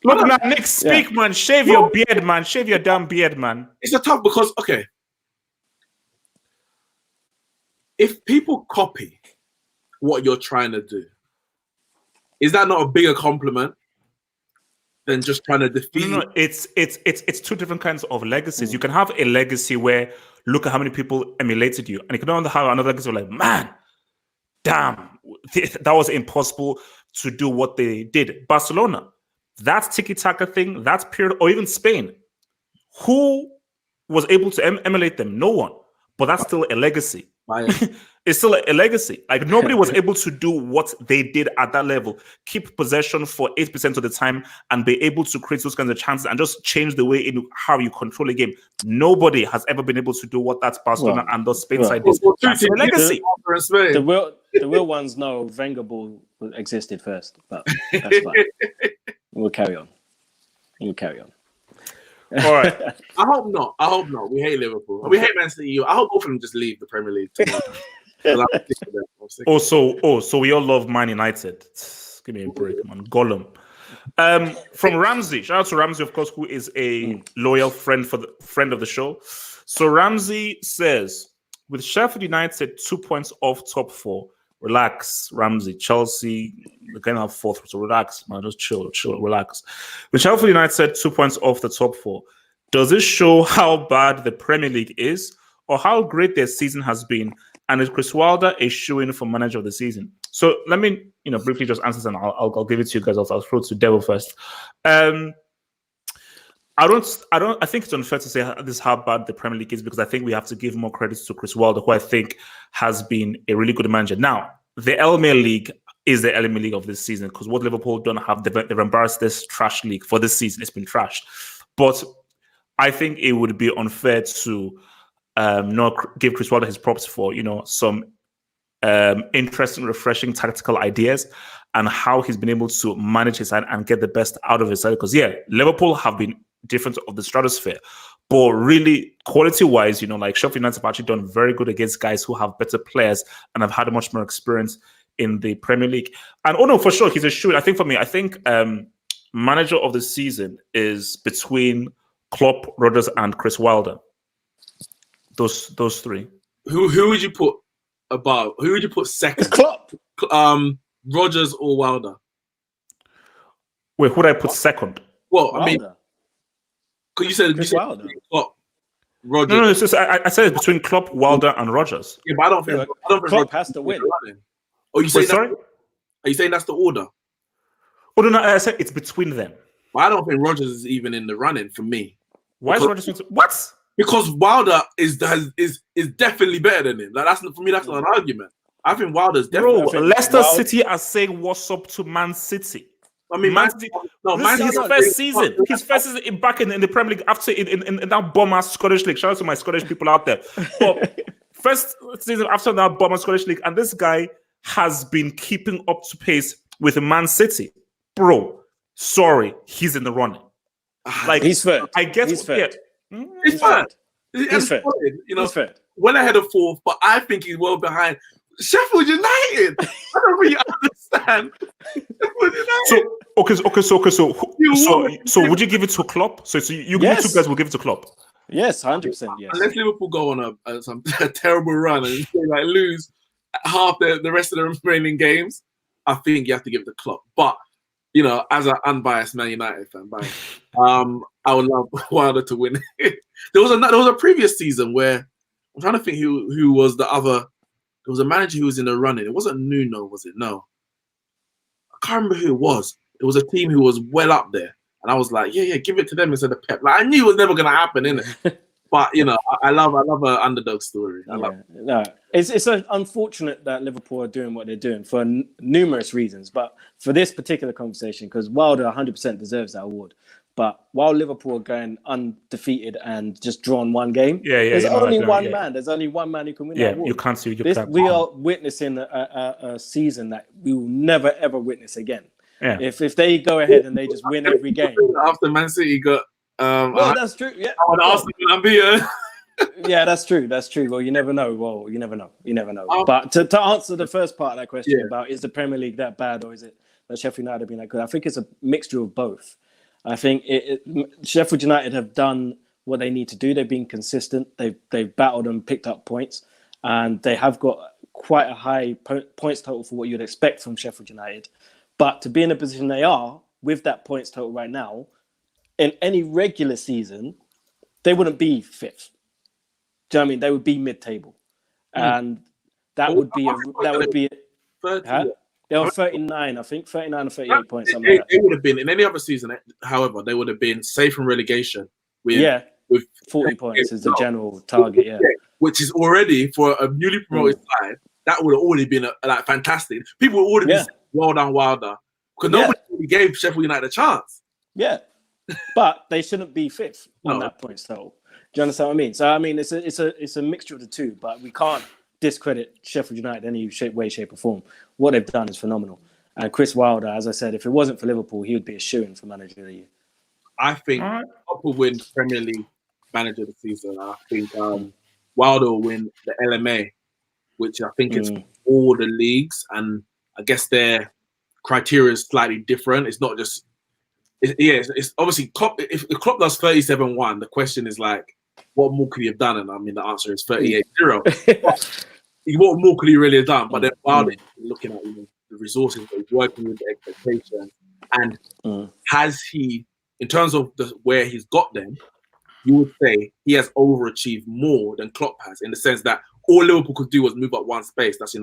Look, man, Nick, speak, man. Shave your beard, man. Shave your damn beard, man. It's a tough because, okay, if people copy what you're trying to do, is that not a bigger compliment than just trying to defeat? No, it's two different kinds of legacies. You can have a legacy where look at how many people emulated you, and you can have another legacy where, like, man, damn, that was impossible to do what they did. Barcelona, that tiki-taka thing, that period, or even Spain, who was able to emulate them? No one. But that's still a legacy. It's still a legacy. Like, nobody was able to do what they did at that level. Keep possession for 8% of the time and be able to create those kinds of chances and just change the way in how you control a game. Nobody has ever been able to do what that Barcelona and those Spain side did. That's a legacy. The real ones know Wenger ball existed first, but that's fine. We'll carry on. All right. I hope not. We hate Liverpool. We hate Man City. I hope both of them just leave the Premier League tomorrow. So we all love Man United. Give me a break, man. Gollum. From Ramsey. Shout out to Ramsey, of course, who is a loyal friend of the show. So Ramsey says, with Sheffield United 2 points off top 4, relax, Ramsey. Chelsea, they're going to have 4th, so relax, man. Just chill, relax. With Sheffield United 2 points off the top 4, does this show how bad the Premier League is or how great their season has been? And is Chris Wilder a shoo-in for manager of the season? So let me, briefly just answer this, and I'll give it to you guys. I'll throw it to Devil first. I think it's unfair to say this how bad the Premier League is, because I think we have to give more credit to Chris Wilder, who I think has been a really good manager. Now, the Elmere League is the Elmere League of this season, because what Liverpool don't have, they've embarrassed this trash league for this season. It's been trashed. But I think it would be unfair to not give Chris Wilder his props for, some interesting, refreshing tactical ideas and how he's been able to manage his side and get the best out of his side. Because, Liverpool have been different of the stratosphere, but really quality-wise, like Sheffield United have actually done very good against guys who have better players and have had much more experience in the Premier League. And, for sure, he's a shoot. I think for me, manager of the season is between Klopp, Rodgers, and Chris Wilder. Those three. Who would you put above? Who would you put second? Klopp. Rodgers or Wilder? Wait, who would I put second? Well, Wilder. I mean, because you said Wilder. Klopp, Rodgers. No, it's just I said it's between Klopp, Wilder, and Rodgers. Yeah, but I don't think Klopp has to win. Oh, you saying sorry? Are you saying that's the order? Oh no, I said it's between them. But I don't think Rodgers is even in the running for me. Why is Rodgers? What? Because Wilder is definitely better than him. Like that's for me. That's not an argument. I think Wilder's definitely. Bro, Leicester City are saying what's up to Man City. I mean, Man City. This is his first season. His first season back in the Premier League after in that bomber Scottish League. Shout out to my Scottish people out there. But first season after that bomber Scottish League, and this guy has been keeping up to pace with Man City. Bro, sorry, he's in the running. Like he's third. I guess he's third. Yeah. He's third. He's third. You know, he's third. Well ahead of fourth, but I think he's well behind Sheffield United. I don't really understand. Sheffield United. So would you give it to Klopp? So you two guys will give it to Klopp? Yes, 100%. Yes. Unless Liverpool go on a terrible run and like lose half the rest of the remaining games, I think you have to give it to Klopp. But you know, as an unbiased Man United fan, I would love Wilder to win. There was a previous season where I'm trying to think who was the other. There was a manager who was in the running. It wasn't Nuno, was it? No, I can't remember who it was. It was a team who was well up there, and I was like, yeah, give it to them instead of Pep. Like I knew it was never going to happen, innit? But you know, I love an underdog story. No, it's unfortunate that Liverpool are doing what they're doing for numerous reasons. But for this particular conversation, because Wilder 100% deserves that award. But while Liverpool are going undefeated and just drawn one game, there's only one man. There's only one man who can win that award. You can't see we are witnessing a season that we will never ever witness again. Yeah. If they go ahead and they just win every game after Man City got. Well, that's true. Yeah. Yeah, that's true. That's true. Well, you never know. You never know. But to answer the first part of that question about is the Premier League that bad or is it that Sheffield United have been that good? I think it's a mixture of both. I think Sheffield United have done what they need to do. They've been consistent. They've battled and picked up points, and they have got quite a high points total for what you'd expect from Sheffield United. But to be in the position they are with that points total right now, in any regular season, they wouldn't be fifth. Do you know what I mean? They would be mid-table, and that would be. They were 39, I think, 39 or 38 points. Something like that. They would have been in any other season. However, they would have been safe from relegation. With 40 points is the general target. Yeah, which is already for a newly promoted side. That would have already been fantastic. People would already be well done Wilder because nobody really gave Sheffield United a chance. Yeah, but they shouldn't be fifth on that points total. Do you understand what I mean? So I mean, it's a mixture of the two, but we can't discredit Sheffield United in any way, shape, or form. What they've done is phenomenal. And Chris Wilder, as I said, if it wasn't for Liverpool, he would be a shoo-in for Manager of the Year. I think Klopp will win Premier League Manager of the Season. I think Wilder will win the LMA, which I think is all the leagues, and I guess their criteria is slightly different. It's not just it's obviously Klopp. If Klopp does 37-1, the question is like, what more could he have done? And I mean, the answer is 38-0. What more could he really have done? But then Wilder looking at the resources, he's working with the expectations, and has he, in terms of where he's got them, you would say he has overachieved more than Klopp has, in the sense that all Liverpool could do was move up one space. That's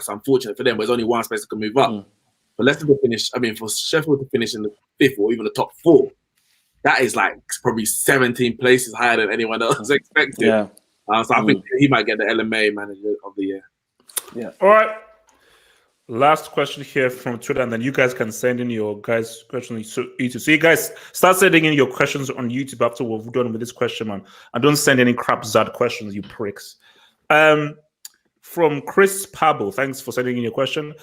unfortunate for them, but there's only one space that can move up. But Leicester to finish, I mean, for Sheffield to finish in the fifth or even the top four, that is like probably 17 places higher than anyone else expected. Yeah. So I think he might get the LMA Manager of the Year. Yeah. All right. Last question here from Twitter, and then you guys can send in your guys' questions to YouTube. So you guys start sending in your questions on YouTube after we've done with this question, man. And don't send any crap Zad questions, you pricks. From Chris Pablo, thanks for sending in your question.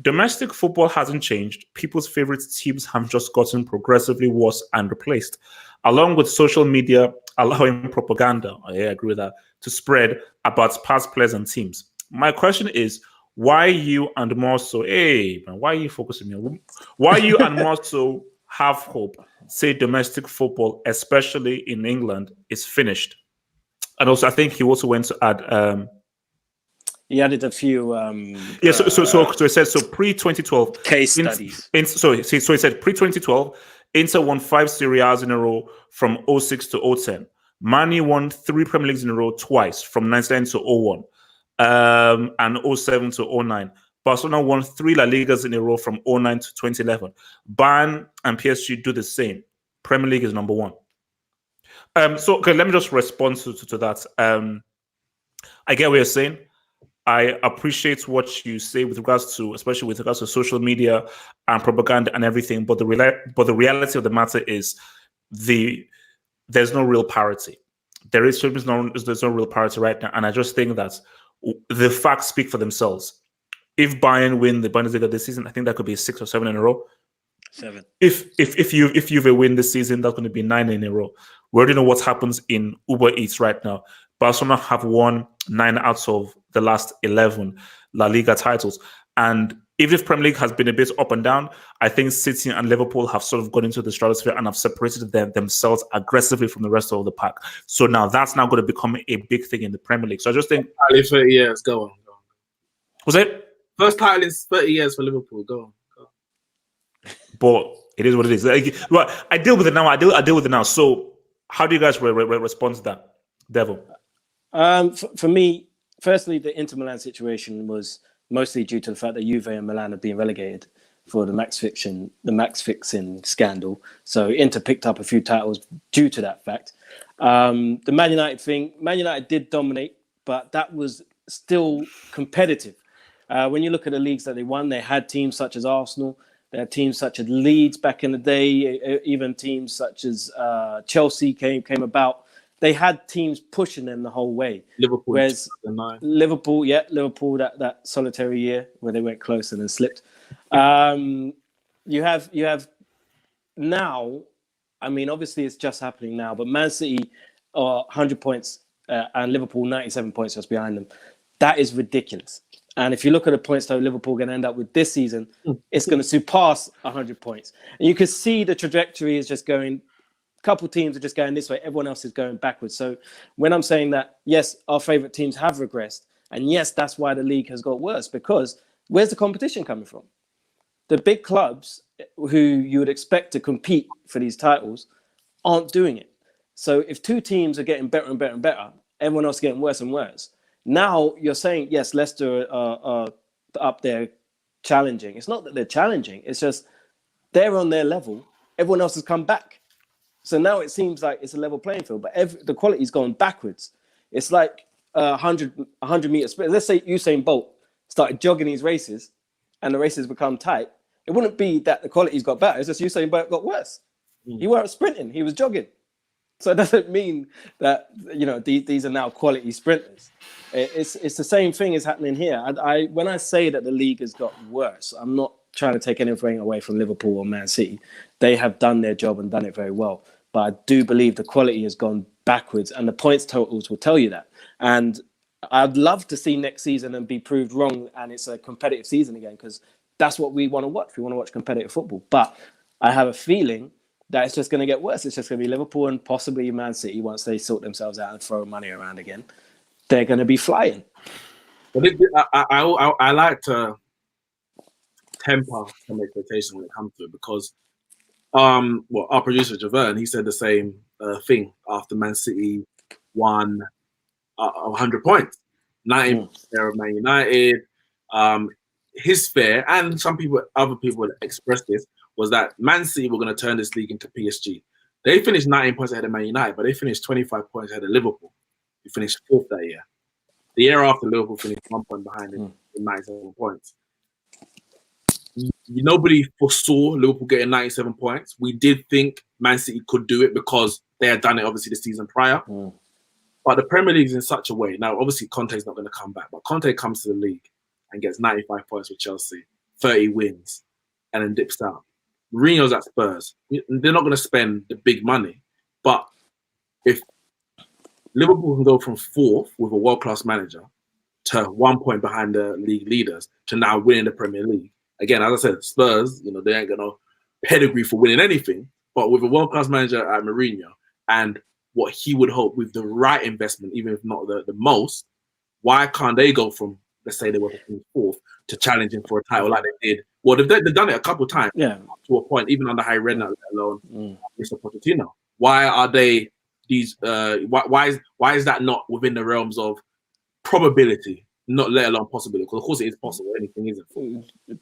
Domestic football hasn't changed. People's favorite teams have just gotten progressively worse and replaced, along with social media allowing propaganda, I agree with that, to spread about past players and teams. My question is, why you and more so, hey man, why are you focusing me on? Why you and more so have hope, say domestic football, especially in England, is finished. And also, I think he also went to add. He added a few. So it says pre-2012 case studies. So he said pre-2012, Inter won 5 Serie A's in a row from 06 to 010. Man U won 3 Premier Leagues in a row twice from 99 to 01, and 07 to 09. Barcelona won 3 La Ligas in a row from 09 to 2011. Bayern and PSG do the same. Premier League is number 1. Okay, let me just respond to that. I get what you're saying. I appreciate what you say with regards to, especially with regards to social media and propaganda and everything. But the reality of the matter is, there's no real parity. There's no real parity right now, and I just think that the facts speak for themselves. If Bayern win the Bundesliga this season, I think that could be 6 or 7 in a row. 7. If Juve win this season, that's going to be 9 in a row. We already know what happens in Uber Eats right now. Barcelona have won 9 out of the last 11 La Liga titles. And even if Premier League has been a bit up and down, I think City and Liverpool have sort of gone into the stratosphere and have separated themselves aggressively from the rest of the pack. So now that's now going to become a big thing in the Premier League. So I just think... 30 years, go on. Was it? First title in 30 years for Liverpool, go on. But it is what it is. Right, I deal with it now. I deal with it now. So how do you guys respond to that, Devil? For me, firstly, the Inter Milan situation was mostly due to the fact that Juve and Milan have been relegated for the match fixing scandal. So Inter picked up a few titles due to that fact. The Man United thing, Man United did dominate, but that was still competitive. When you look at the leagues that they won, they had teams such as Arsenal, they had teams such as Leeds back in the day, even teams such as Chelsea came about. They had teams pushing them the whole way. Liverpool, whereas Liverpool, that solitary year where they went close and then slipped. You have now. I mean, obviously it's just happening now, but Man City are 100 points and Liverpool 97 points just behind them. That is ridiculous. And if you look at the points that Liverpool are going to end up with this season, it's going to surpass 100 points. And you can see the trajectory is just going. Couple teams are just going this way. Everyone else is going backwards. So when I'm saying that, yes, our favourite teams have regressed. And yes, that's why the league has got worse, because where's the competition coming from? The big clubs who you would expect to compete for these titles aren't doing it. So if 2 teams are getting better and better and better, everyone else is getting worse and worse. Now you're saying, yes, Leicester are up there challenging. It's not that they're challenging. It's just they're on their level. Everyone else has come back. So now it seems like it's a level playing field, but the quality's gone backwards. It's like 100 meter sprint. Let's say Usain Bolt started jogging these races and the races become tight. It wouldn't be that the quality's got better. It's just Usain Bolt got worse. He weren't sprinting. He was jogging. So it doesn't mean that, these are now quality sprinters. It's the same thing is happening here. When I say that the league has got worse, I'm not trying to take anything away from Liverpool or Man City. They have done their job and done it very well. But I do believe the quality has gone backwards, and the points totals will tell you that. And I'd love to see next season and be proved wrong, and it's a competitive season again, because that's what we want to watch. We want to watch competitive football. But I have a feeling that it's just going to get worse. It's just going to be Liverpool and possibly Man City once they sort themselves out and throw money around again. They're going to be flying. But I like to temper some expectation when it comes to it, because our producer Javern, he said the same thing after Man City won 100 points, 90 share of Man United. His fear, and other people expressed this, was that Man City were going to turn this league into PSG. They finished 19 points ahead of Man United, but they finished 25 points ahead of Liverpool. He finished 4th that year. The year after, Liverpool finished 1 point behind him in 97 points. Nobody foresaw Liverpool getting 97 points. We did think Man City could do it because they had done it obviously the season prior. But the Premier League is in such a way. Now, obviously, Conte's not going to come back, but Conte comes to the league and gets 95 points with Chelsea, 30 wins, and then dips out. Mourinho's at Spurs. They're not going to spend the big money. But if Liverpool can go from 4th with a world-class manager to 1 point behind the league leaders to now winning the Premier League, again, as I said, Spurs, they ain't going to pedigree for winning anything, but with a world-class manager at Mourinho and what he would hope with the right investment, even if not the most, why can't they go from, let's say they were fourth, to challenging for a title like they did? Well, they've done it a couple of times to a point, even under Harry Redknapp, let alone Mr. Pochettino. Why are they these? Why is that not within the realms of probability, not let alone possibility? Because of course it is possible. Anything isn't.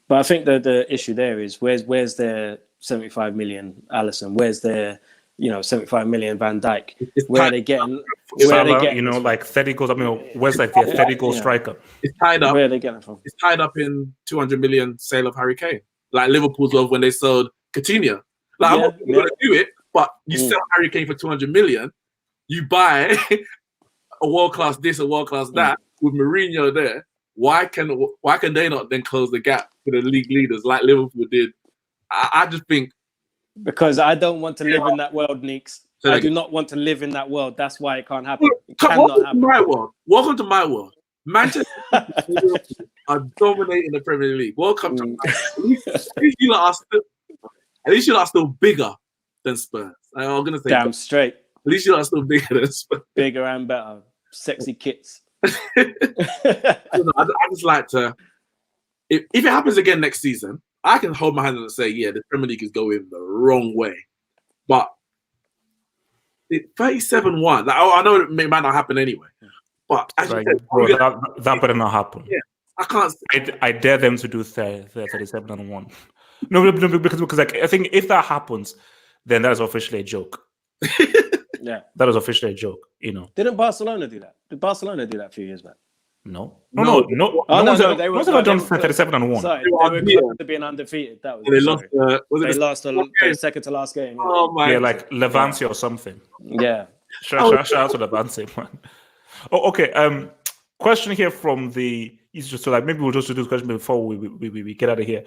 But I think the issue there is where's their 75 million Alisson? Where's their 75 million Van Dijk? Where are they getting? Where are they getting? Like 30 goals. I mean, where's like their 30 goal striker? It's tied up. Where are they getting it from? It's tied up in 200 million sale of Harry Kane, like Liverpool's of when they sold Coutinho. Like I'm not going to do it, but you sell Harry Kane for 200 million, you buy a world class this, a world class that with Mourinho there. Why can they not then close the gap to the league leaders like Liverpool did? I just think. Because I don't want to live in that world, Neeks. I do not want to live in that world. That's why it can't happen. It cannot happen. Welcome to my world. Manchester are dominating the Premier League. Welcome to my world. At least you are still bigger than Spurs. I'm gonna say damn straight. At least you are still bigger than Spurs. Bigger and better. Sexy kits. I just like to. If it happens again next season, I can hold my hand and say, yeah, the Premier League is going the wrong way. But 37-1, like, I know it might not happen anyway. But as right, you said, bro, that better not happen. Yeah, I can't. I dare them to do 37-1. No, because like I think if that happens, then that is officially a joke. Yeah, that is officially a joke. Didn't Barcelona do that? Did Barcelona do that a few years back? No. They were done 37-1. Sorry, they were close to being undefeated. That was they lost the second to last game. Oh my! Yeah, like Levante or something. Yeah. Shout out to Levante, man. Oh, okay. Question here from the East. So, like, maybe we'll just do this question before we get out of here.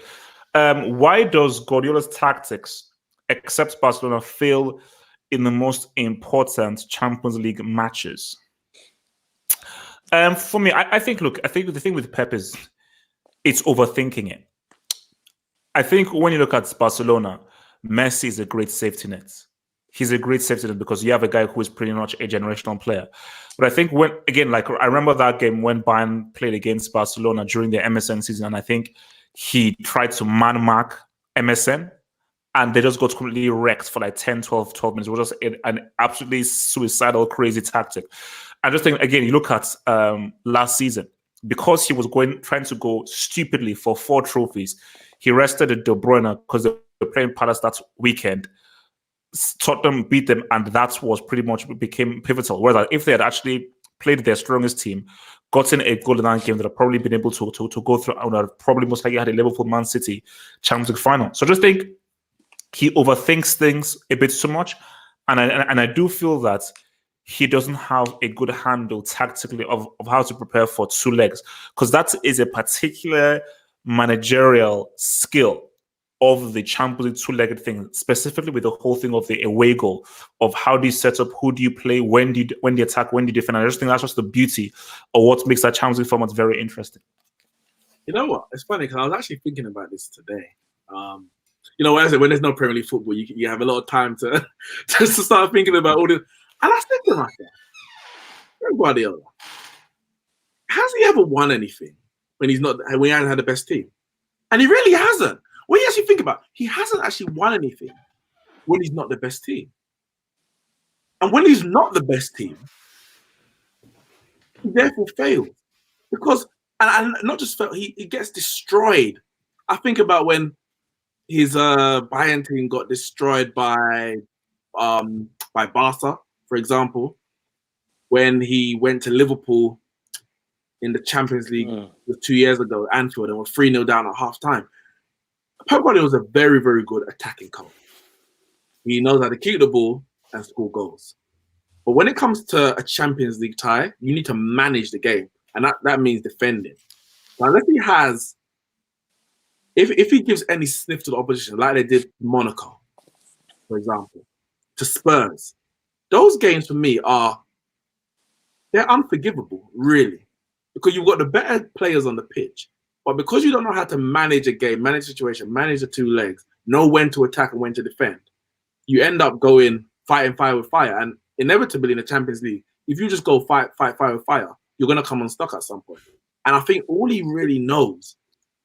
Why does Guardiola's tactics, except Barcelona, fail in the most important Champions League matches? For me, I think the thing with Pep is it's overthinking it. I think when you look at Barcelona, Messi is a great safety net. He's a great safety net because you have a guy who is pretty much a generational player. But I think I remember that game when Bayern played against Barcelona during the MSN season, and I think he tried to man-mark MSN, and they just got completely wrecked for like 10, 12 minutes. It was just an absolutely suicidal, crazy tactic. I just think, again, you look at last season, because he was trying to go stupidly for 4 trophies, he rested De Bruyne because they were playing Palace that weekend. Tottenham beat them, and that was pretty much became pivotal. Whereas if they had actually played their strongest team, gotten a goal in that game, that have probably been able to go through, and have probably most likely had a Liverpool Man City Champions League final. So I just think he overthinks things a bit too much, and I do feel that he doesn't have a good handle tactically of how to prepare for 2 legs, because that is a particular managerial skill of the Champions League 2-legged thing, specifically with the whole thing of the away goal, of how do you set up, who do you play, when do you attack, when do you defend. I just think that's just the beauty of what makes that Champions League format very interesting. You know what? It's funny because I was actually thinking about this today. When there's no Premier League football, you have a lot of time to start thinking about all this. And I was thinking about that. Guardiola, has he ever won anything when he hasn't had the best team? And he really hasn't. When you actually think about it, he hasn't actually won anything when he's not the best team. And when he's not the best team, he therefore fails. Because, and not just fail, he gets destroyed. I think about when his Bayern team got destroyed by Barca, for example, when he went to Liverpool in the Champions League 2 years ago, Anfield, and was 3-0 down at half time. Pep Guardiola was a very, very good attacking coach. He knows how to keep the ball and score goals. But when it comes to a Champions League tie, you need to manage the game. And that means defending. Now, unless he has, if he gives any sniff to the opposition, like they did Monaco, for example, to Spurs, those games for me they're unforgivable, really. Because you've got the better players on the pitch. But because you don't know how to manage a game, manage a situation, manage the 2 legs, know when to attack and when to defend, you end up going fighting fire with fire. And inevitably in the Champions League, if you just go fight fire with fire, you're going to come unstuck at some point. And I think all he really knows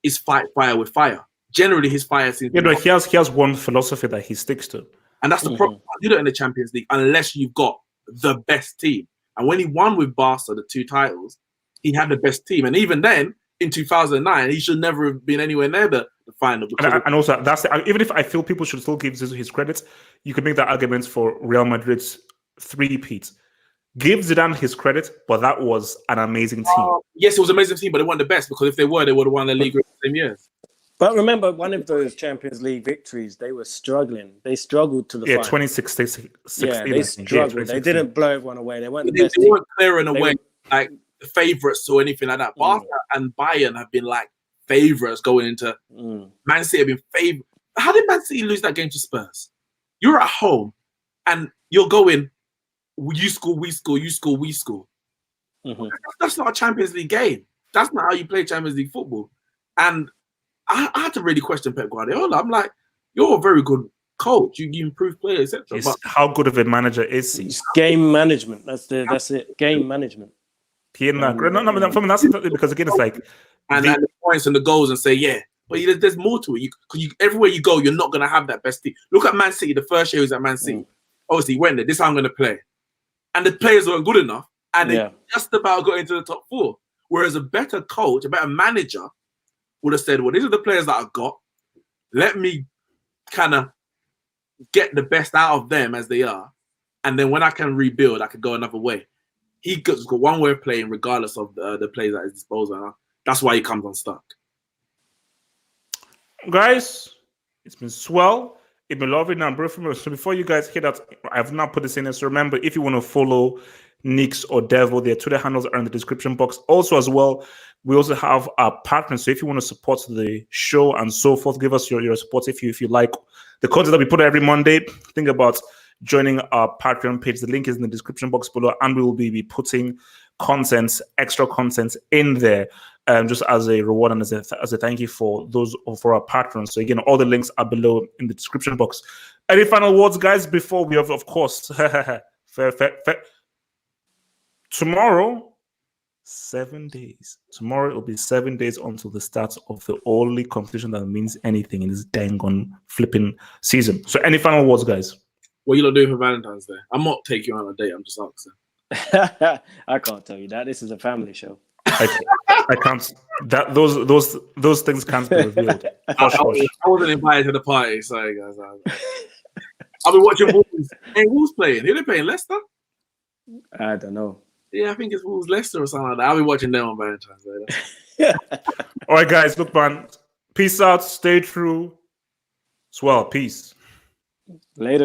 is fight fire with fire. Generally, his fire seems he has one philosophy that he sticks to. And that's the problem. You do it in the Champions League unless you've got the best team. And when he won with Barca the 2 titles, he had the best team. And even then, in 2009, he should never have been anywhere near the final. And also, even if I feel people should still give his credit, you could make that argument for Real Madrid's 3-peat. Give Zidane his credit, but that was an amazing team. Yes, it was an amazing team, but they weren't the best, because if they were, they would have won the league in the same years. But remember, one of those Champions League victories, they were struggling. They struggled to the final. 2016. Yeah, they struggled. They didn't blow everyone away. They weren't the best. They weren't clearing away like the favourites or anything like that. Barca and Bayern have been like favourites going into. Man City have been favourites. How did Man City lose that game to Spurs? You're at home and you're going, you score, we score, you score, we score. That's not a Champions League game. That's not how you play Champions League football. And I had to really question Pep Guardiola. I'm like, you're a very good coach. You improve players, etc. But how good of a manager is he? It's game management. That's it. Game management. That's because again, it's like and the points and the goals and say, yeah, but there's more to it. Because everywhere you go, you're not going to have that best team. Look at Man City. The first year he was at Man City. Obviously, he went there. This is how I'm going to play. And the players weren't good enough. And they just about got into the top 4. Whereas a better coach, a better manager would have said, well, these are the players that I've got. Let me kind of get the best out of them as they are. And then when I can rebuild, I can go another way. He's got one way of playing regardless of the players at his disposal. That's why he comes unstuck. Guys, it's been swell. It's been lovely now. So before you guys hear that, I've now put this in there. So remember, if you want to follow Nix or Devil, their Twitter handles are in the description box. Also, as well, we also have our partners. So if you want to support the show and so forth, give us your support. If you like the content that we put every Monday, think about joining our Patreon page. The link is in the description box below, and we will be putting extra content in there, just as a reward and as a thank you for our patrons. So again, all the links are below in the description box. Any final words, guys, before we have, of course, fair. Tomorrow, 7 days. Tomorrow it will be 7 days until the start of the only competition that means anything in this dang on flipping season. So any final words, guys? What are you lot doing for Valentine's Day? I'm not taking you on a date. I'm just asking. I can't tell you that. This is a family show. I can't. Those things can't be revealed. I wasn't invited to the party. Sorry, guys. I'll be watching Wolves. Hey, Wolves playing. Who are they playing? Leicester? I don't know. Yeah, I think it's Wolves Leicester or something like that. I'll be watching them on Valentine's Day. All right, guys. Look, man. Peace out. Stay true. Swell. Peace. Later.